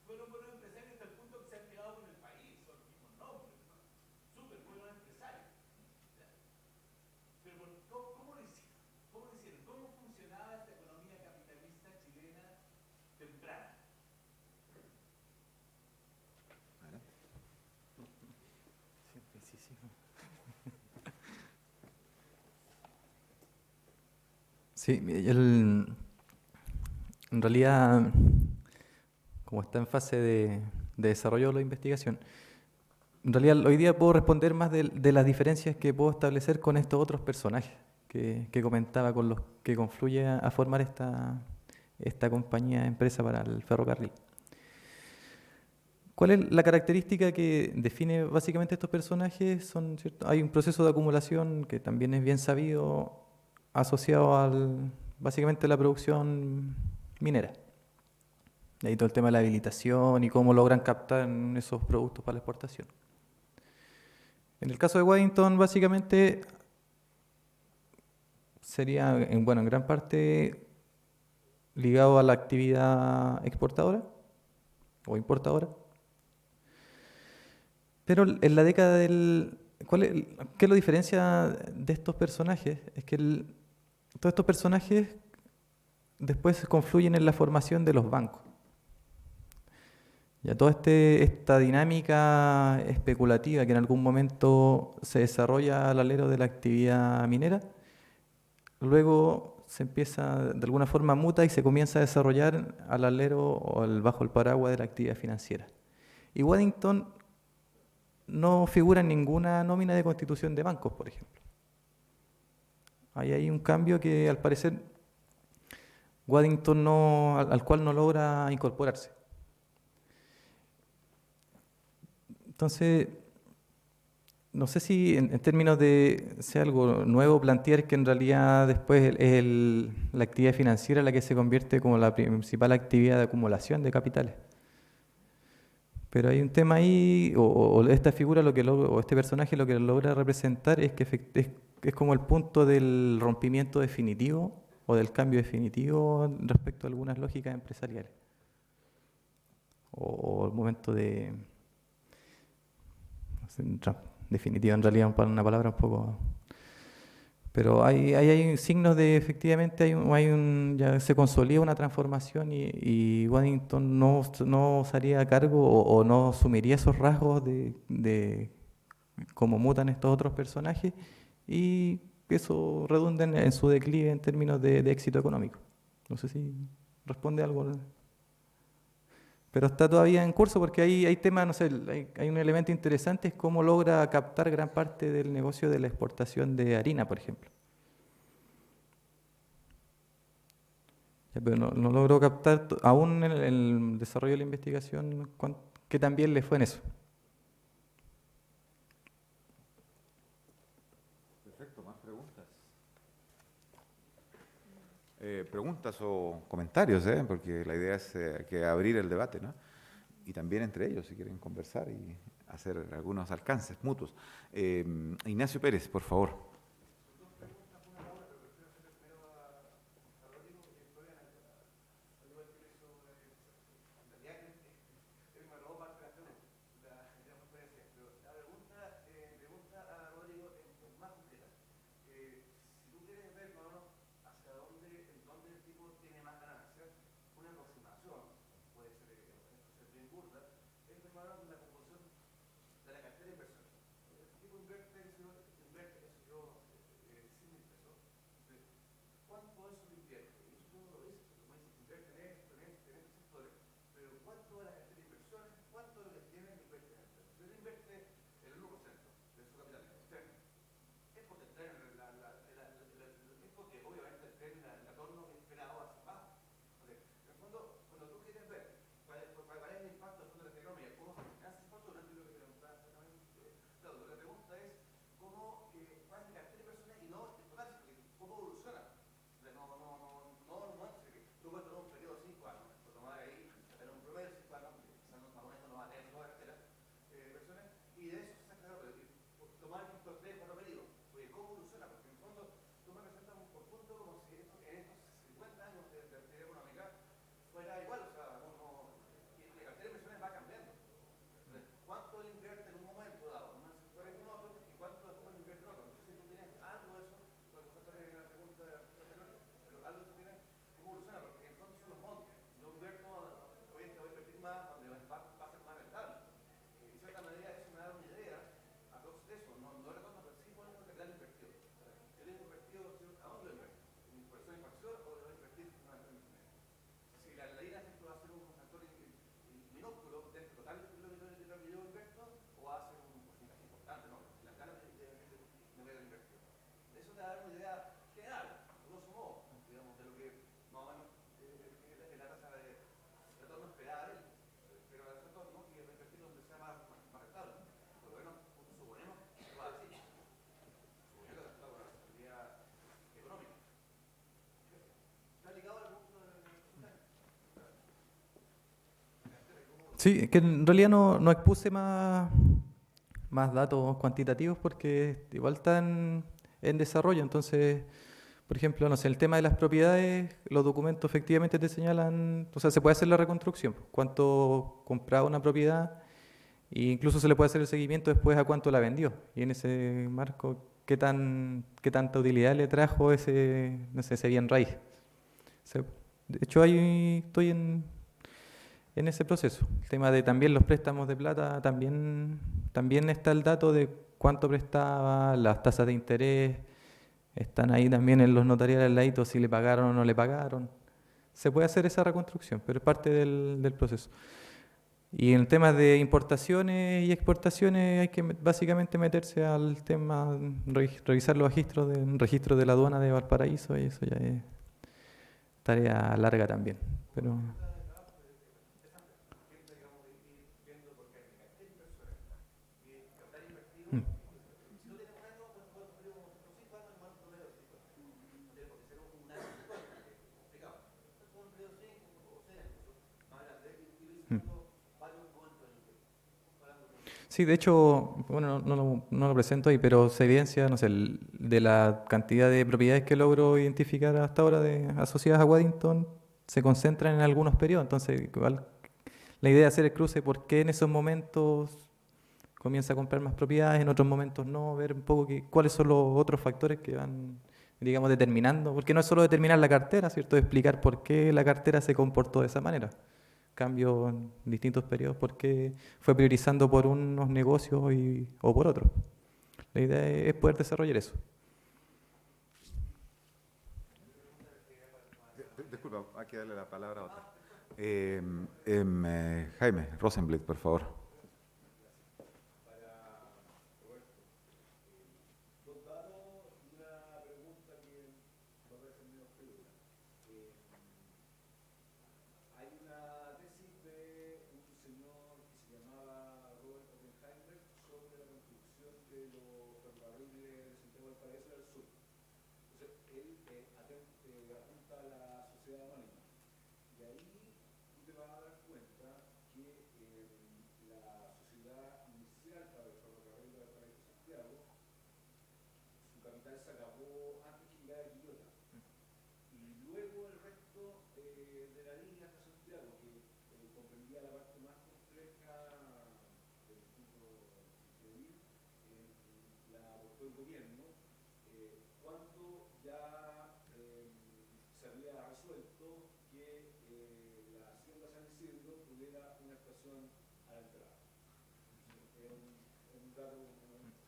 fueron buenos empresarios hasta el punto que se han quedado con el país, son los mismos nombres, ¿no? Súper buenos empresarios. Pero ¿cómo lo hicieron? ¿Cómo lo hicieron? ¿Cómo funcionaba esta economía capitalista chilena temprana? Sí, en realidad, como está en fase de desarrollo de la investigación, en realidad hoy día puedo responder más de las diferencias que puedo establecer con estos otros personajes que comentaba, con los que confluye a formar esta compañía empresa para el ferrocarril. ¿Cuál es la característica que define básicamente estos personajes? Hay un proceso de acumulación que también es bien sabido, asociado básicamente a la producción minera. Y ahí todo el tema de la habilitación y cómo logran captar esos productos para la exportación. En el caso de Waddington, básicamente sería, en gran parte, ligado a la actividad exportadora o importadora. Pero en la década ¿qué lo diferencia de estos personajes? Es que todos estos personajes después confluyen en la formación de los bancos. Ya toda esta dinámica especulativa que en algún momento se desarrolla al alero de la actividad minera, luego se empieza, de alguna forma muta y se comienza a desarrollar al alero o bajo el paraguas de la actividad financiera. Y Waddington no figura en ninguna nómina de constitución de bancos, por ejemplo. Ahí hay un cambio que al parecer Waddington al cual no logra incorporarse. Entonces, no sé si en términos de sea algo nuevo plantear que en realidad después la actividad financiera es la que se convierte como la principal actividad de acumulación de capitales. Pero hay un tema ahí, o esta figura o este personaje lo que logra representar es que es como el punto del rompimiento definitivo o del cambio definitivo respecto a algunas lógicas empresariales. O el momento de... no sé, definitiva en realidad una palabra un poco... Pero hay signos de, efectivamente, ya se consolida una transformación y Waddington no se haría cargo o no asumiría esos rasgos de cómo mutan estos otros personajes y eso redunda en su declive en términos de éxito económico. No sé si responde algo. Pero está todavía en curso porque hay temas, no sé, hay un elemento interesante, es cómo logra captar gran parte del negocio de la exportación de harina, por ejemplo. Pero no logró captar, aún en el desarrollo de la investigación, que también le fue en eso. Perfecto, más preguntas. Preguntas o comentarios, porque la idea es que abrir el debate, ¿no? Y también entre ellos, si quieren conversar y hacer algunos alcances mutuos. Ignacio Pérez, por favor. Sí, que en realidad no expuse más datos cuantitativos porque igual están en desarrollo. Entonces, por ejemplo, no sé, el tema de las propiedades, los documentos efectivamente te señalan, o sea, se puede hacer la reconstrucción, cuánto compraba una propiedad e incluso se le puede hacer el seguimiento después a cuánto la vendió. Y en ese marco, qué tanta utilidad le trajo no sé, ese bien raíz. De hecho, estoy en ese proceso. El tema de también los préstamos de plata, también está el dato de cuánto prestaba, las tasas de interés, están ahí también en los notariales al ladito si le pagaron o no le pagaron. Se puede hacer esa reconstrucción, pero es parte del proceso. Y en temas de importaciones y exportaciones hay que básicamente meterse al tema, revisar los registros de la aduana de Valparaíso, y eso ya es tarea larga también. Pero mm. Mm. Sí, de hecho, bueno, no lo presento ahí, pero se evidencia, no sé, de la cantidad de propiedades que logro identificar hasta ahora asociadas a Waddington, se concentran en algunos periodos. Entonces, igual, la idea de hacer el cruce, por qué en esos momentos comienza a comprar más propiedades, en otros momentos no, ver un poco cuáles son los otros factores que van, digamos, determinando, porque no es solo determinar la cartera, ¿cierto? Explicar por qué la cartera se comportó de esa manera. Cambio en distintos periodos, por qué fue priorizando por unos negocios o por otros. La idea es poder desarrollar eso. Disculpa, hay que darle la palabra a otra. Jaime Rosenblit, por favor. Hay una tesis de un señor que se llamaba Robert Oppenheimer sobre la construcción de los ferrocarriles de Santiago del Paraíso del Sur. Entonces, él apunta a la sociedad anónima. Y ahí tú te vas a dar cuenta que la sociedad inicial para el ferrocarril de Valparaíso Santiago, su capital se acabó antes que llegara a Quillota. Y luego el resto de la línea hasta Santiago, que comprendía la parte más compleja del tipo civil, la aportó el gobierno, cuando ya se había resuelto que la hacienda San Isidro tuviera una estación a la entrada. Es un dato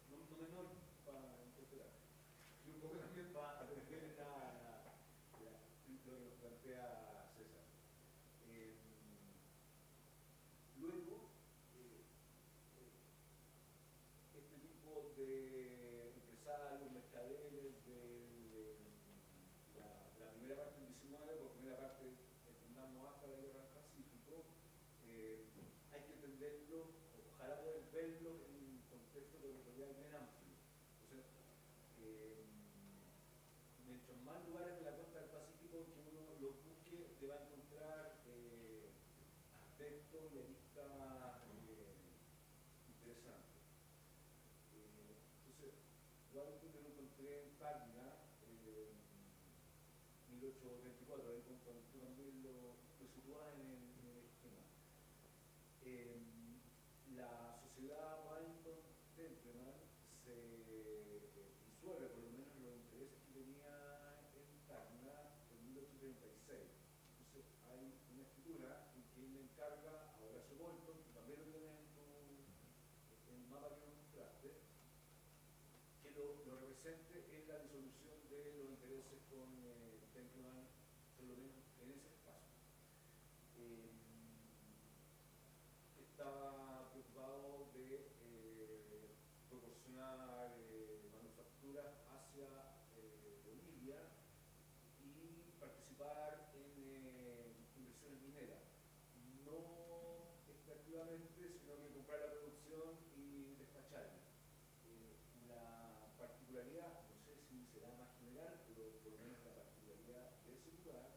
no menor para interpretar. Y un poco también para atender lo que nos plantea César. Luego, este tipo de empresarios, mercaderes de la primera parte del 19, por primera parte, entendamos hasta la guerra del Pacífico, hay que entenderlo, ojalá poder verlo en un contexto territorial bien amplio. Entonces, mientras más lugares de la costa del Pacífico que uno los busque, te va a encontrar aspectos y aristas interesantes. Entonces, yo algo que lo encontré en Tacna, 1824, ahí cuando tú también lo sitúas en el esquema. La sociedad Waddington Gentleman se disuelve, por lo menos los intereses que tenía en Tacna, en 1836. Entonces hay una escritura en que él le encarga a Horacio Bolton, que también lo tienes en el mapa que nos mostraste, que lo represente en la disolución de los intereses con Gentleman, por lo menos en ese espacio. Estaba preocupado de proporcionar manufacturas hacia Bolivia y participar en inversiones mineras. No extractivamente, sino que comprar la producción y despacharla. La particularidad, no sé si será más general, pero por lo menos la particularidad de ese lugar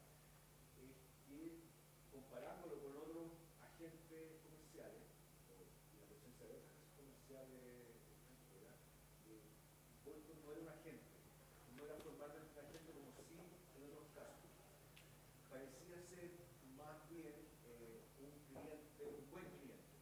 es que, comparándolo con otros agentes comerciales, o la presencia de otras agencias comerciales extranjeras, Bolton no era un agente, no era formalmente un agente como sí en otros casos. Parecía ser más bien un cliente, un buen cliente,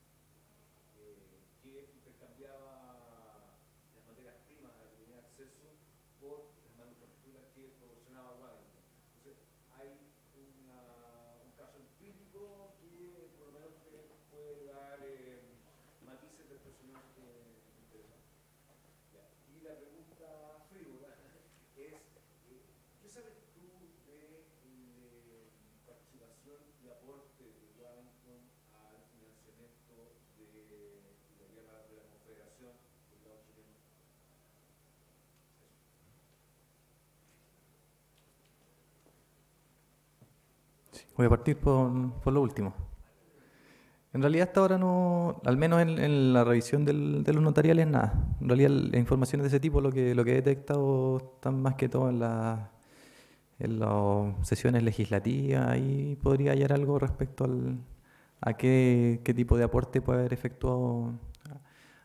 que intercambiaba las materias primas a las que tenía acceso por las manufacturas que proporcionaba Waddington. Entonces, hay un caso empírico que por lo menos Ya. Y la pregunta frívola es, ¿qué sabes tú de participación y aporte de Wellington al financiamiento de la guerra de la Confederación del lado chileno? Sí, voy a partir por lo último. En realidad hasta ahora no, al menos en la revisión de los notariales, nada. En realidad las informaciones de ese tipo lo que he detectado están más que todo en las sesiones legislativas. Ahí podría hallar algo respecto a qué tipo de aporte puede haber efectuado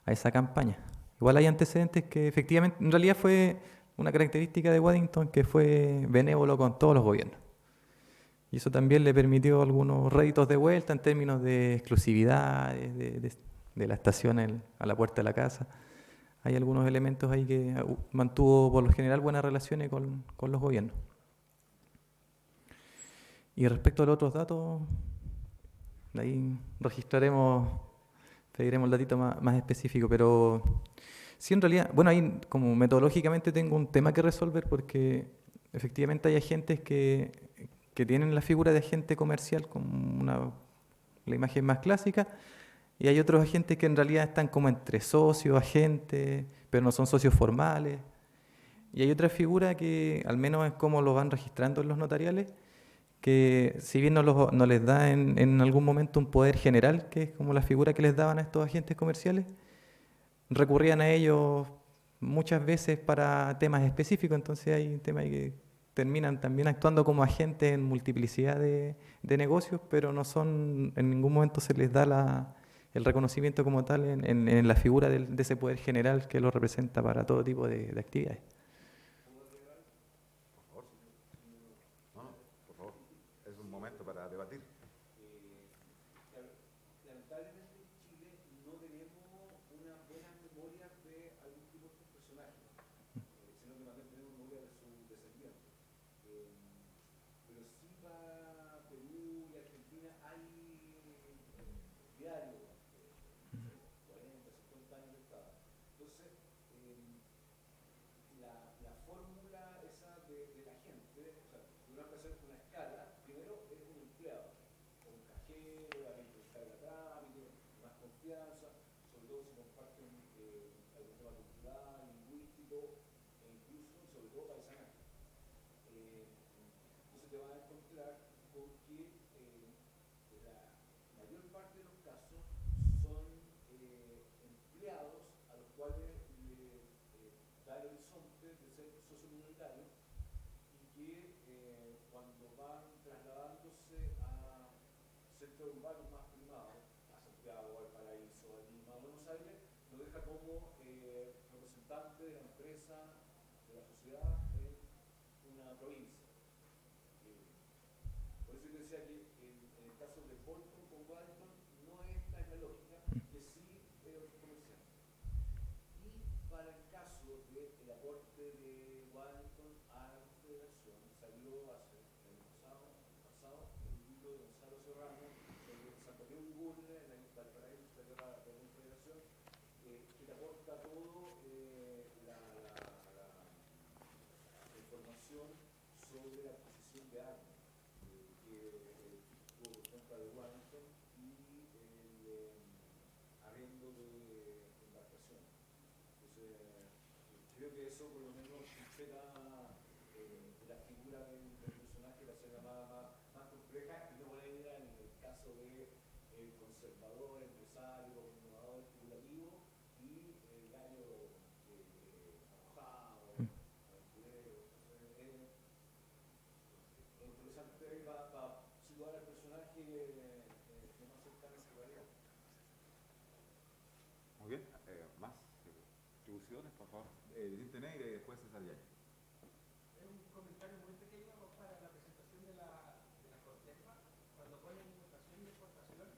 a esa campaña. Igual hay antecedentes que efectivamente, en realidad fue una característica de Waddington que fue benévolo con todos los gobiernos. Y eso también le permitió algunos réditos de vuelta en términos de exclusividad, de la estación a la puerta de la casa. Hay algunos elementos ahí que mantuvo por lo general buenas relaciones con los gobiernos. Y respecto a los otros datos, de ahí registraremos, pediremos el datito más específico, pero sí, en realidad, bueno, ahí como metodológicamente tengo un tema que resolver porque efectivamente hay agentes que tienen la figura de agente comercial como la imagen más clásica, y hay otros agentes que en realidad están como entre socios, agentes, pero no son socios formales. Y hay otra figura que, al menos es como lo van registrando en los notariales, que si bien no les da en algún momento un poder general, que es como la figura que les daban a estos agentes comerciales, recurrían a ellos muchas veces para temas específicos, entonces hay un tema ahí que terminan también actuando como agentes en multiplicidad de negocios, pero no son, en ningún momento se les da el reconocimiento como tal en la figura de ese poder general que lo representa para todo tipo de actividades. No, por favor, es un momento para debatir. Lamentablemente en Chile no tenemos una buena memoria de algún tipo de estos personajes, sino que más bien tenemos memoria de sus descendientes. Pero sí para Perú y Argentina hay diarios, 40, 50 años de Estado. Entonces, la fórmula esa de la gente, o sea, uno va a hacer una escala, primero es un empleado, un cajero, alguien que encarga trámite, más confianza, sobre todo si comparten algún tema cultural, lingüístico, e incluso, sobre todo, paisanaje. Entonces te vas a encontrar con que la mayor parte de los casos son empleados a los cuales le da el horizonte de ser socio comunitario y que cuando van trasladándose a centros urbanos más primados, a Santiago, Valparaíso, a Lima, a Buenos Aires, lo deja como representante de la empresa, de la sociedad en una provincia. Por eso yo decía que en el caso de Bolton con Wellington no es la misma lógica que sí otros comerciantes. Y para el caso del aporte de Wellington a la Confederación, salió hace el año pasado el libro de Gonzalo Serrano sobre Santa Fe Ungul, en el Valparaíso de la Confederación, que te aporta todo la información sobre la adquisición de armas que tuvo por cuenta de Wellington y el arriendo de embarcaciones. Entonces, creo que eso por lo menos supera la figura del personaje, la hace más compleja y no buena en el caso de el conservador, empresario, innovador, especulativo y el gallo arrojado, aventurero. Entonces, es interesante para situar al personaje lo más cercano a su realidad. Muy bien, más contribuciones, por favor. Vicente Neira y después César Yáñez. Es un comentario muy pequeño para la presentación de la CONTESMA. Cuando ponen importación y exportación,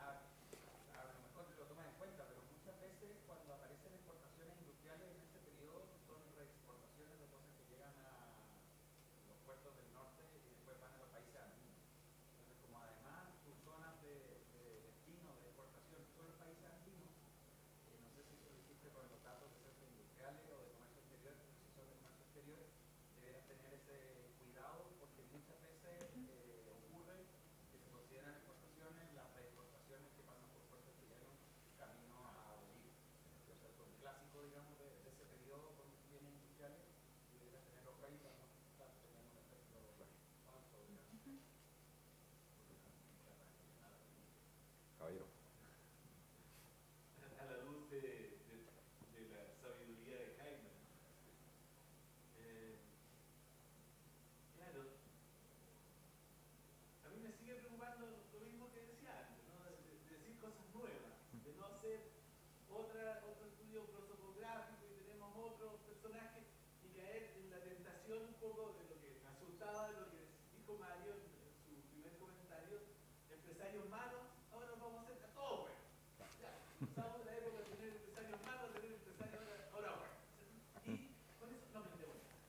a lo mejor lo toman en cuenta, pero muchas veces cuando aparecen exportaciones industriales en ese periodo son reexportaciones de cosas que llegan a los puertos del norte y después van a los países andinos. Entonces, como además sus zonas de destino de exportación son los países andinos, sigue preocupando lo mismo que decía antes, ¿no? De decir cosas nuevas, de no hacer otro estudio prosopográfico y tenemos otros personajes y caer en la tentación un poco de lo que me asustaba, de lo que dijo Mario en su primer comentario, empresarios malos, ahora nos vamos a hacer a todos buenos. Ya, pasamos de la época de tener empresarios malos a tener empresarios ahora buenos. Y con eso no aprendemos nada.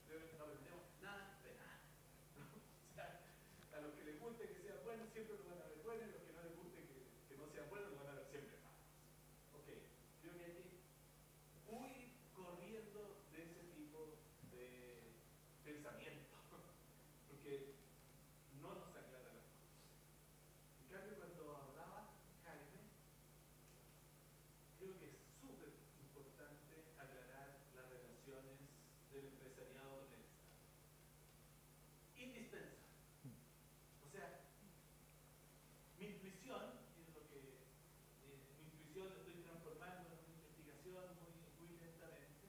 Creo que no aprendemos nada de nada. O sea, a los que les guste que sean buenos siempre lo van a ver bueno, y los que no les guste que no sean buenos lo van a ver siempre malos. Ok, creo que hay que huir corriendo de ese tipo de pensamiento, porque no nos aclara las cosas. En cambio, cuando hablaba Jaime, creo que es súper importante aclarar las relaciones del empresariado con el Estado. Indispensable. O sea, mi intuición, y es lo que mi intuición lo estoy transformando en una investigación muy lentamente,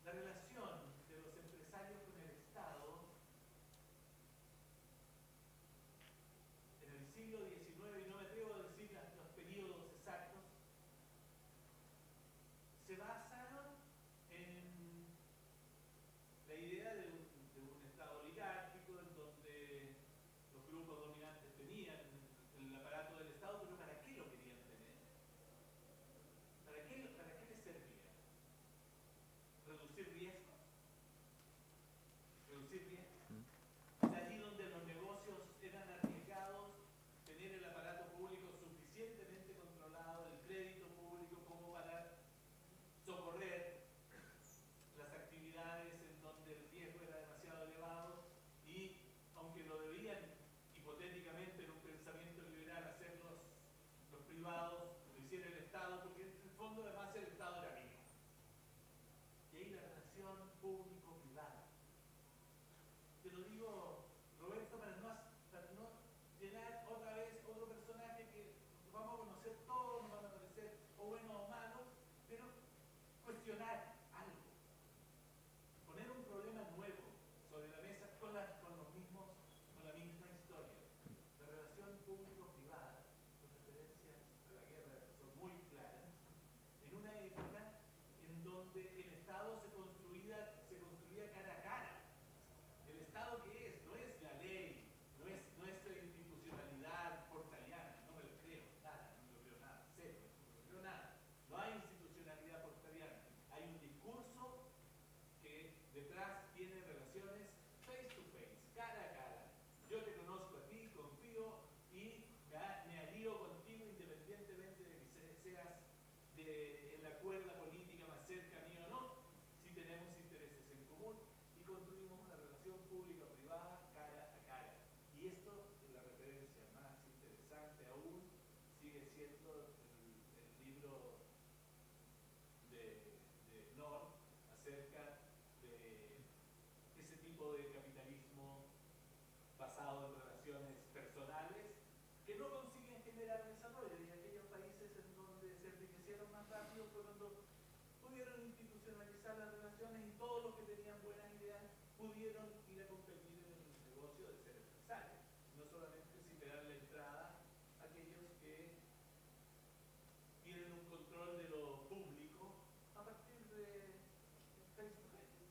la relación de los empresarios con el Estado en el siglo XIX, y no me atrevo a decir los periodos exactos, se basaron en la idea de un Estado oligárquico en donde los grupos dominantes tenían el aparato del Estado, pero ¿para qué lo querían tener? ¿Para qué les servía? ¿Reducir riesgos? ¿Reducir riesgos? Es allí donde los negocios eran arriesgados, tener el aparato público suficientemente controlado, el crédito público como para socorrer las actividades en donde el riesgo era demasiado elevado y, aunque lo debían hipotéticamente en un pensamiento liberal hacer los privados, lo hiciera el Estado, porque en el fondo además el Estado era amigo. Y ahí la relación público-privada. Te lo digo, Roberto, para no llenar otra vez otro personaje que vamos a conocer todos, nos van a parecer o buenos o malos, pero cuestionar algo, poner un problema nuevo sobre la mesa con la misma historia. La relación público-privada, sus referencias a la guerra son muy claras, en una época en donde el Estado se construía cara a cara. ¿El Estado qué es? No es la ley, no es nuestra institucionalidad portaliana, no me lo creo, nada, no me lo creo nada, cero, no me lo creo nada. No hay institucionalidad portaliana, hay un discurso que detrás tiene relaciones face to face, cara a cara. Yo te conozco a ti, confío y me alío contigo independientemente de que seas en la cuerda política más cerca mía o no, si tenemos intereses en común y construimos una relación pública-privada cara a cara. Y esto es la referencia más interesante aún, sigue siendo el libro de North acerca de ese tipo de capitalismo basado en relaciones personales que no consiguen generar desarrollo, y aquellos países en donde se enriquecieron más rápido fue cuando pudieron institucionalizar las relaciones y todos los que tenían buenas ideas pudieron ir a competir en el negocio de ser empresarios, no solamente sin dar la entrada a aquellos que tienen un control de lo público a partir de face to face.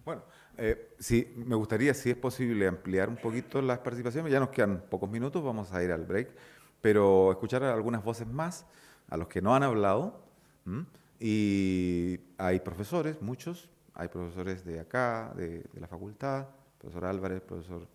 Bueno, sí, me gustaría, si es posible, ampliar un poquito las participaciones. Ya nos quedan pocos minutos, vamos a ir al break, pero escuchar a algunas voces más, a los que no han hablado. ¿M? Y hay profesores, muchos, hay profesores de acá, de la facultad, profesor Álvarez, profesor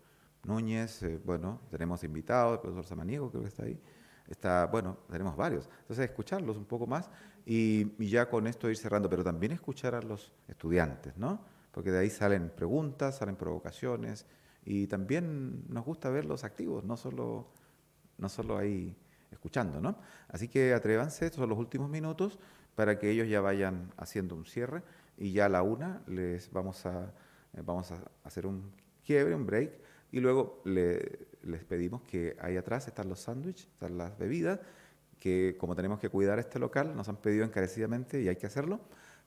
Núñez, bueno, tenemos invitados, el profesor Samaniego creo que está ahí. Está, bueno, tenemos varios. Entonces, escucharlos un poco más y ya con esto ir cerrando, pero también escuchar a los estudiantes, ¿no? Porque de ahí salen preguntas, salen provocaciones y también nos gusta verlos activos, no solo ahí escuchando, ¿no? Así que atrévanse, estos son los últimos minutos para que ellos ya vayan haciendo un cierre y ya a la una vamos a hacer un quiebre, un break y luego les pedimos que ahí atrás están los sándwiches, están las bebidas, que como tenemos que cuidar este local, nos han pedido encarecidamente y hay que hacerlo,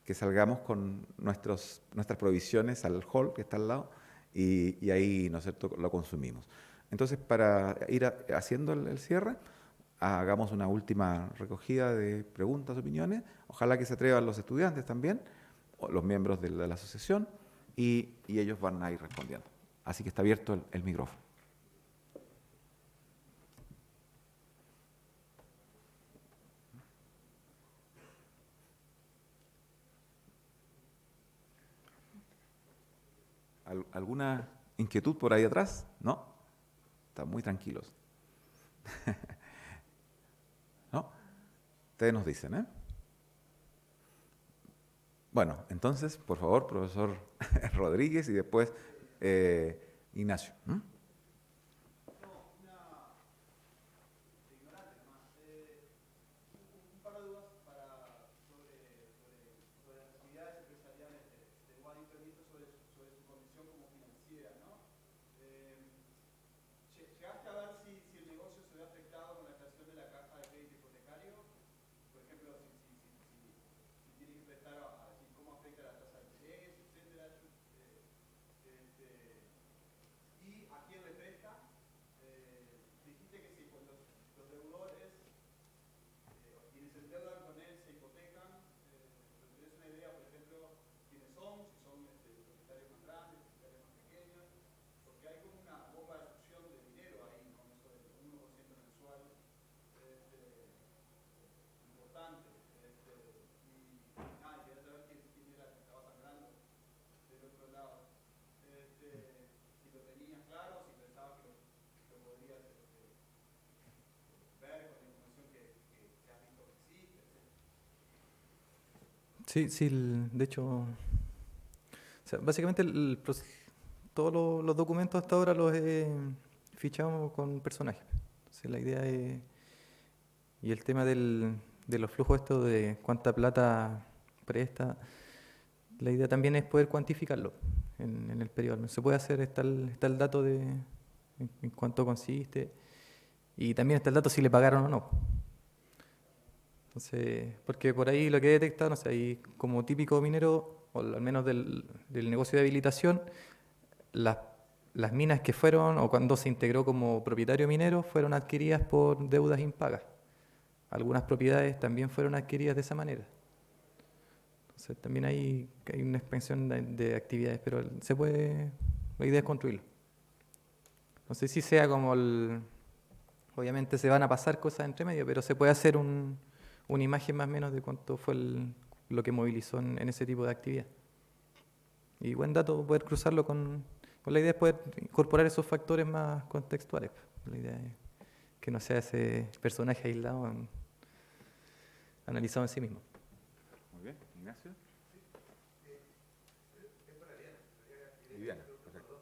que salgamos con nuestras provisiones al hall que está al lado y ahí, ¿no es cierto?, lo consumimos. Entonces, para ir haciendo el cierre, hagamos una última recogida de preguntas, opiniones. Ojalá que se atrevan los estudiantes también, o los miembros de la asociación, y ellos van a ir respondiendo. Así que está abierto el micrófono. ¿Alguna inquietud por ahí atrás? ¿No? Están muy tranquilos. ¿No? Ustedes nos dicen, ¿eh? Bueno, entonces, por favor, profesor Rodríguez y después Ignacio. ¿Llegaste a ver si el negocio se ve afectado con la creación de la caja de crédito hipotecario? Por ejemplo, si tiene que prestar, cómo afecta la tasa de interés, etcétera. Y a quién le presta. Dijiste que si cuando los deudores, quienes se endeudan con él, se hipotecan, ¿tenés una idea, por ejemplo, quiénes son? Si son propietarios más grandes, propietarios más pequeños. Porque hay como una bomba de succión de dinero ahí, ¿no? Eso del 1% mensual importante. Y nada, quería saber quién era el que estaba sangrando del otro lado. Si lo tenías claro, si pensabas que lo podrías ver con la información que has visto que existe, etc. Sí, sí, de hecho, o sea, básicamente todos los documentos hasta ahora los he fichado con personajes. Entonces la idea es, y el tema de los flujos estos de cuánta plata presta, la idea también es poder cuantificarlo en el periodo. Se puede hacer, está el dato de en cuánto consiste, y también está el dato si le pagaron o no. Entonces, porque por ahí lo que he detectado, no sé, ahí como típico minero, o al menos del negocio de habilitación, las minas que fueron, o cuando se integró como propietario minero, fueron adquiridas por deudas impagas. Algunas propiedades también fueron adquiridas de esa manera. Entonces también hay una expansión de actividades, pero se puede, la idea es construirlo. No sé si sea como obviamente se van a pasar cosas entre medio, pero se puede hacer una imagen más o menos de cuánto fue lo que movilizó en ese tipo de actividad. Y buen dato poder cruzarlo con la idea es poder incorporar esos factores más contextuales. La idea es que no sea ese personaje aislado, analizado en sí mismo. Muy bien, Ignacio. Viviana, perfecto.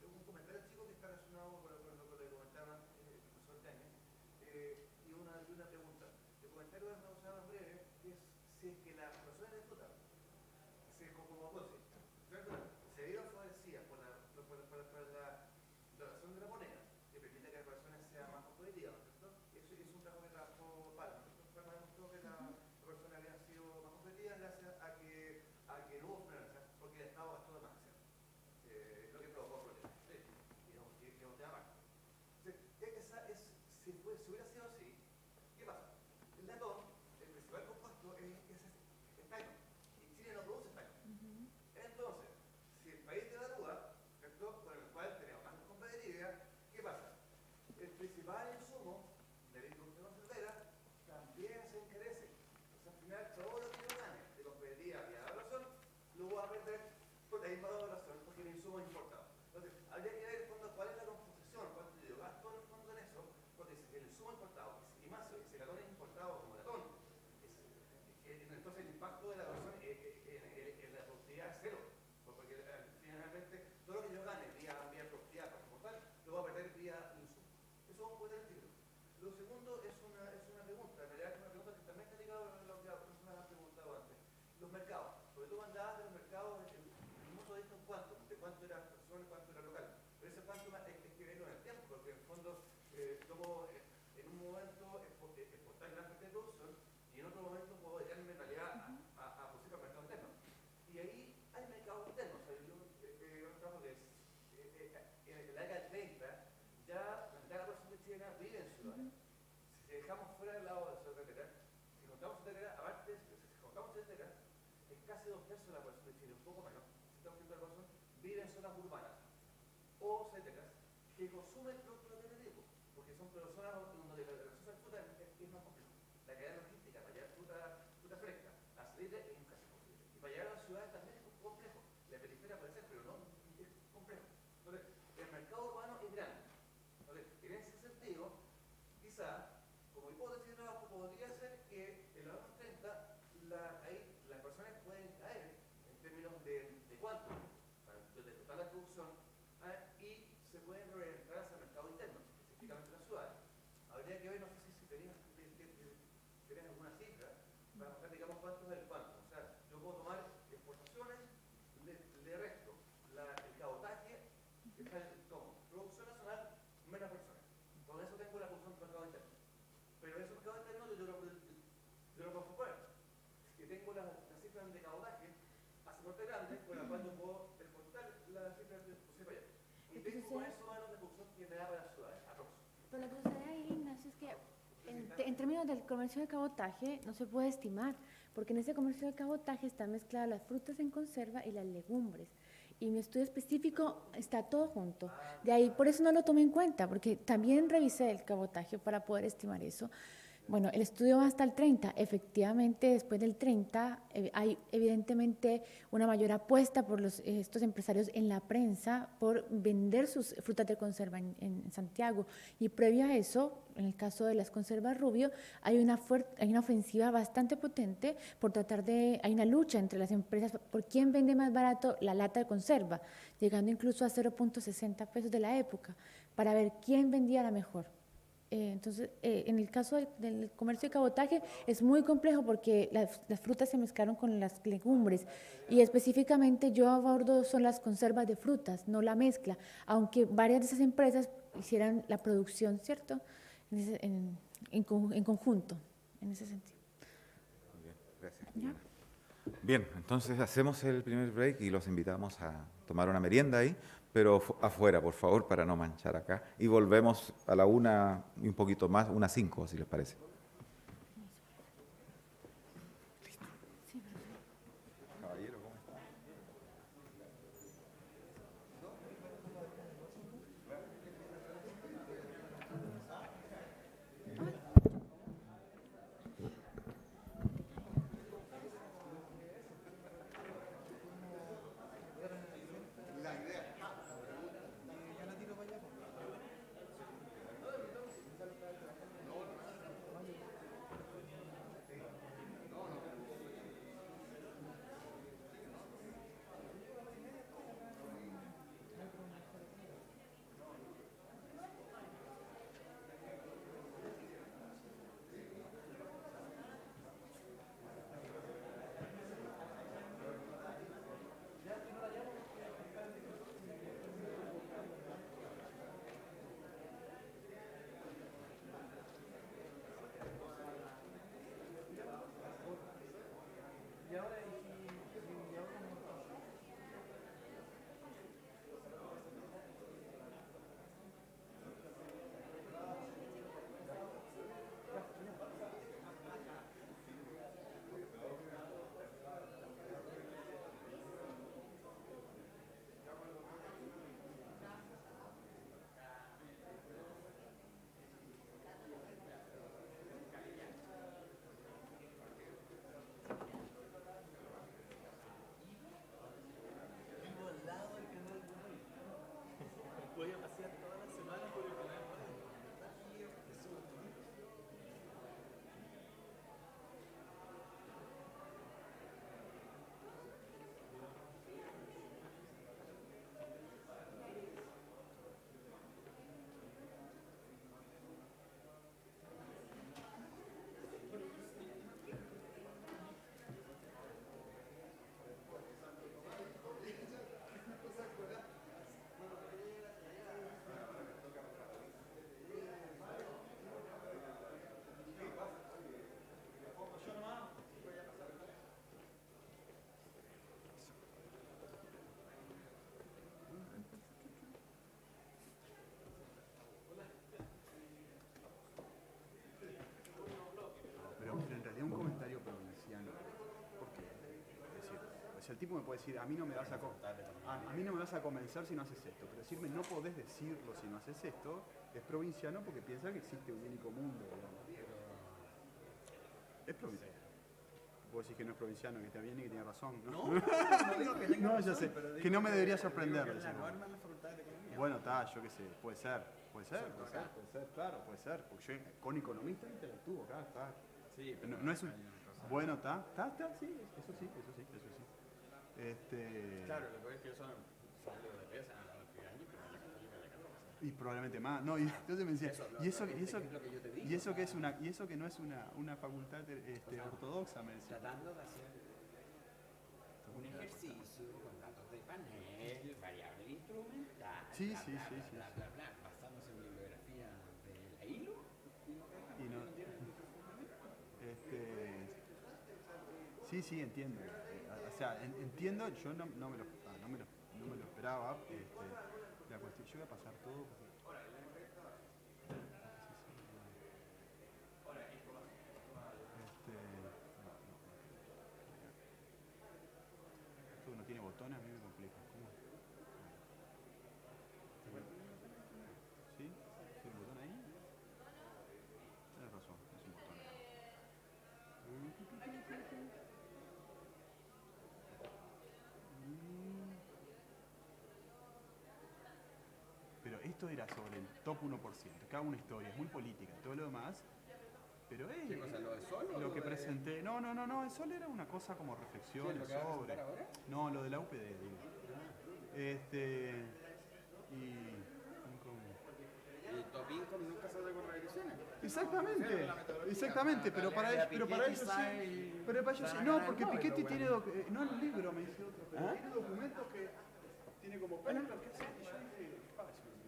Un comentario chico que está relacionado con lo que comentaba el profesor Yañez y una pregunta. El comentario es relacionado en breve, es si es que las personas de fruta, como vos se vieron favorecidas por la donación de la moneda, que permite que las personas sean más competitivas, ¿no es cierto? Eso es un trabajo que trabajó Palma. Palma demostró que las personas habían sido más competitivas gracias a que no hubo frenancia, porque el Estado gastó de más, ¿cierto? Lo que provocó problemas, digamos, que no te da más. Si hubiera sido así, ¿qué pasa? El latón, el principal compuesto es estaño, y Chile no produce estaño. Entonces, si el país devalúa, ¿cierto?, con el cual tenemos más competitividad, ¿qué pasa? El principal insumo de la industria conservera también se encarece. Entonces, al final, todo lo que yo gane de competitividad y de evaluación, lo voy a perder por la misma evaluación, porque el insumo es importado. Entonces, habría que ver en el fondo cuál es la composición, cuánto yo gasto en el fondo en eso, porque si el insumo importado, y más si el latón es importado como latón, entonces el impacto de la evaluación en la productividad es cero, porque finalmente todo lo que yo gane vía productividad como tal, lo voy a perder vía insumo. Eso es un poder del título. Lo segundo es una pregunta, en realidad es una pregunta que también está ligada a lo que la persona ha preguntado antes. Los mercados, porque tú mandabas de los mercados en mucho de esto en cuánto, de cuánto era personal, cuánto era local. Pero ese cuánto es que verlo en el tiempo, porque en el fondo yo puedo en un momento exportar gran parte de producción y en otro momento puedo dedicarme en realidad a producir para el mercado 2/3 de la población de Chile, un poco menos, 70% de la población, vive en zonas urbanas o ceteras que consumen productos de este tipo, porque son zonas donde la acceso a fruta es más complejo. La cadena logística para llevar fruta fresca a salir es casi imposible. Y para llegar a las ciudades también es complejo. La periferia puede ser, pero no es complejo. Entonces, el mercado urbano es grande. Entonces, en ese sentido, quizá, como hipótesis de trabajo, podría ser que en los años 30 las personas pueden caer en términos de cuánto, o sea, de total la producción, y se pueden reorientar hacia el mercado interno, específicamente en las ciudades. Habría que ver, no sé si tenías alguna cifra para mostrar, digamos, cuánto es el cuánto. O sea, yo puedo tomar exportaciones, le resto el cabotaje, tomo producción nacional menos personas. Con eso tengo la producción del mercado interno. Pero ese mercado interno yo lo puedo poner. Si tengo las cifras de cabotaje, hace corte grande, con la cual yo puedo exportar las cifras de para allá. Y tengo con eso más de producción que me da para las ciudades, Pero lo que sucede ahí, Ignacio, es que en términos del comercio de cabotaje no se puede estimar, porque en ese comercio de cabotaje están mezcladas las frutas en conserva y las legumbres. Y mi estudio específico está todo junto. De ahí, por eso no lo tomé en cuenta, porque también revisé el cabotaje para poder estimar eso. Bueno, el estudio va hasta el 30. Efectivamente, después del 30 hay evidentemente una mayor apuesta por estos empresarios en la prensa por vender sus frutas de conserva en Santiago. Y previo a eso, en el caso de las conservas Rubio, hay una ofensiva bastante potente por hay una lucha entre las empresas por quién vende más barato la lata de conserva, llegando incluso a 0.60 pesos de la época, para ver quién vendía la mejor. Entonces, en el caso del comercio de cabotaje es muy complejo porque las frutas se mezclaron con las legumbres y específicamente yo abordo son las conservas de frutas, no la mezcla, aunque varias de esas empresas hicieran la producción, ¿cierto? En conjunto, en ese sentido. Muy bien, gracias. ¿Ya? Bien, entonces hacemos el primer break y los invitamos a tomar una merienda ahí, pero afuera, por favor, para no manchar acá. Y volvemos a la 1 y un poquito más, 1:05, si les parece. Caballero, ¿cómo está? sea, el tipo me puede decir, a mí no me vas a mí no me vas a convencer si no haces esto, pero decirme no podés decirlo si no haces esto, es provinciano porque piensa que existe un único mundo, digamos. Es provinciano. Vos decís que no es provinciano, que está bien y que tiene razón, ¿no? No digo que tenga No, razón, ya sé, pero digo que no me debería sorprender. digo que la decimos. norma en la facultad de economía. Bueno, está, yo qué sé, puede ser, claro, puede ser, porque yo con economista interactúo, acá está. Sí, pero No es un... hay una cosa. Bueno, está, sí, eso sí. Claro, lo que es que eso sale de pesa a la actividad y pero en la católica de 14. Y probablemente más, no, y entonces me decía, Eso, y eso es lo que yo te digo, y eso que es ¿no? y eso que no es una facultad ortodoxa, me decía. Tratando de hacer un ejercicio con datos de panel, variable instrumental, Sí, bla, sí, bla, sí, bla, sí, bla, sí. bla, bla, basándose en bibliografía de la ILO. Y no, sí, entiendo. O sea, entiendo, yo no me lo esperaba. La cuestión, yo voy a pasar todo. Esto no tiene botones, a mí me complica. ¿Cómo? ¿Sí? ¿Es el botón ahí? Tienes razón, es un botón. Pero esto era sobre el top 1%, cada una historia, es muy política, todo lo demás. Pero ¿Qué cosa, lo de Sol o lo lo que de- presenté. No, el Sol era una cosa como reflexiones ¿Qué es lo que vas a sobre. presentar ahora? No, lo de la UPD, digo. Y Top Income nunca sale con revisiones. Exactamente, pero para ellos sí. Pero para ellos sí. No, porque Piketty tiene no el libro, me dice otro, pero tiene documentos que tiene como papers que hace. Y yo dije,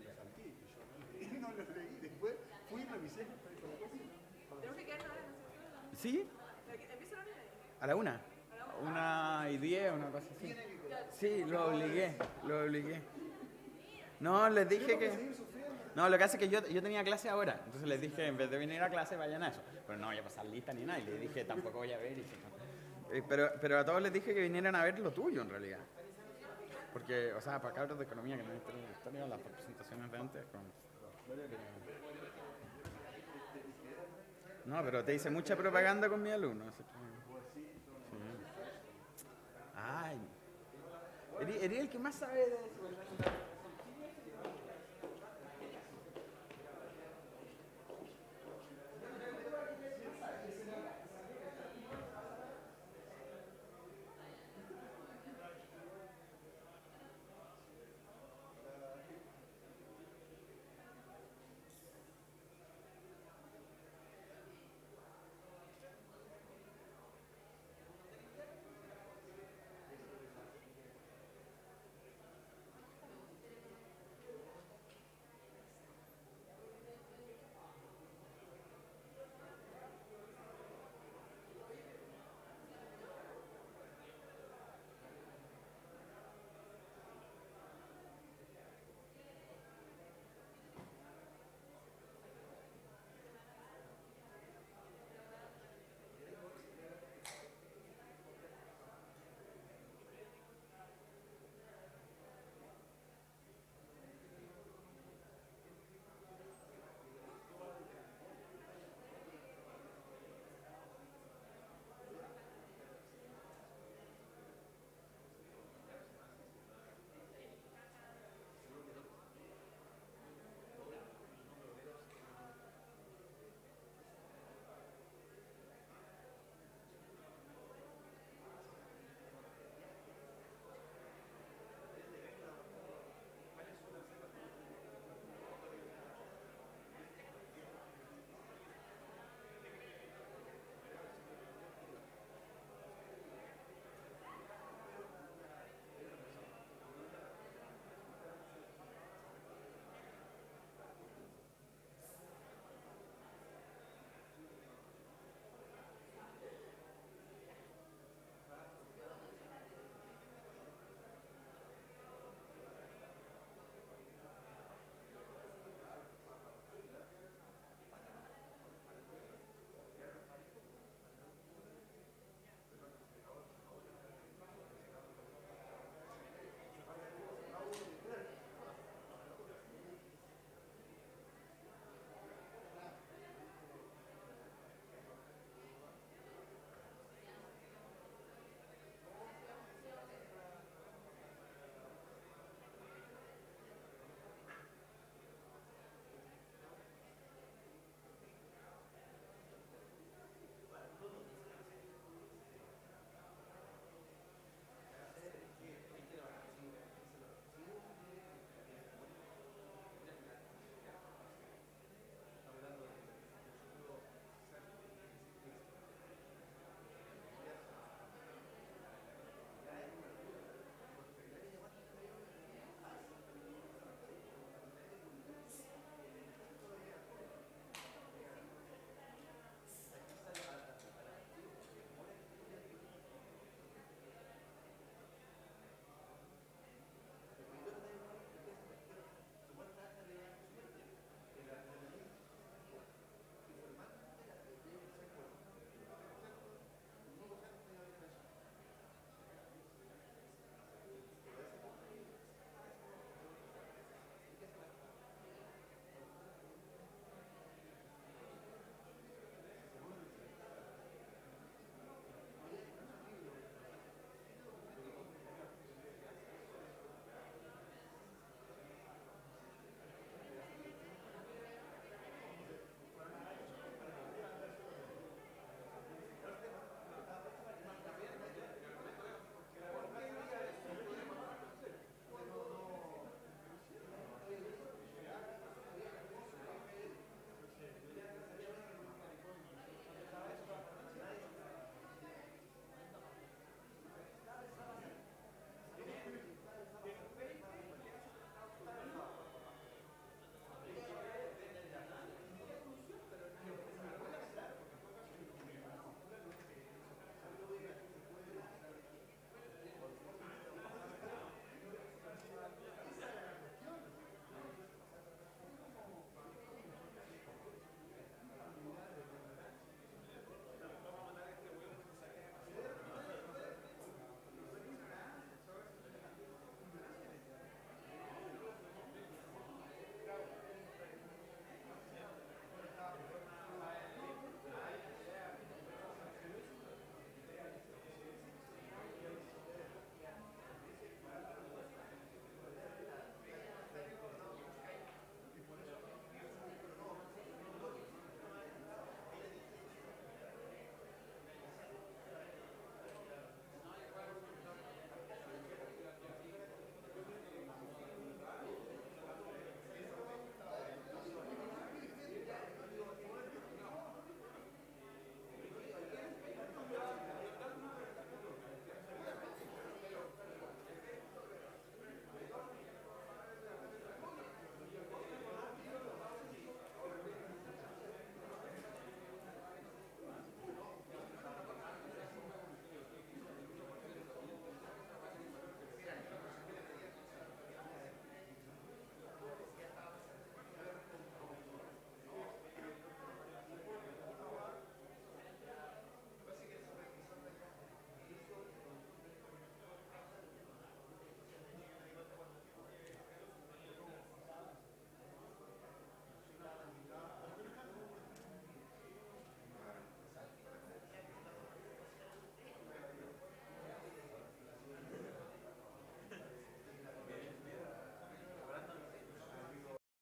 me lo salté, que yo no los leí. Después fui y revisé. Tenemos que quedarnos ahora, ¿no? ¿Sí? ¿Empieza la hora? ¿A la 1:10, una cosa así? Sí, lo obligué. No, les dije que... No, lo que hace es que yo tenía clase ahora, entonces les dije, en vez de venir a clase, vayan a eso. Pero no voy a pasar lista ni nada, y les dije, tampoco voy a ver. Pero a todos les dije que vinieran a ver lo tuyo, en realidad. Porque, o sea, para cabros de economía que no historia de historia, las presentaciones de antes... No, pero te hice mucha propaganda con mi alumno. Así que... sí. Ay, eres el que más sabe de eso.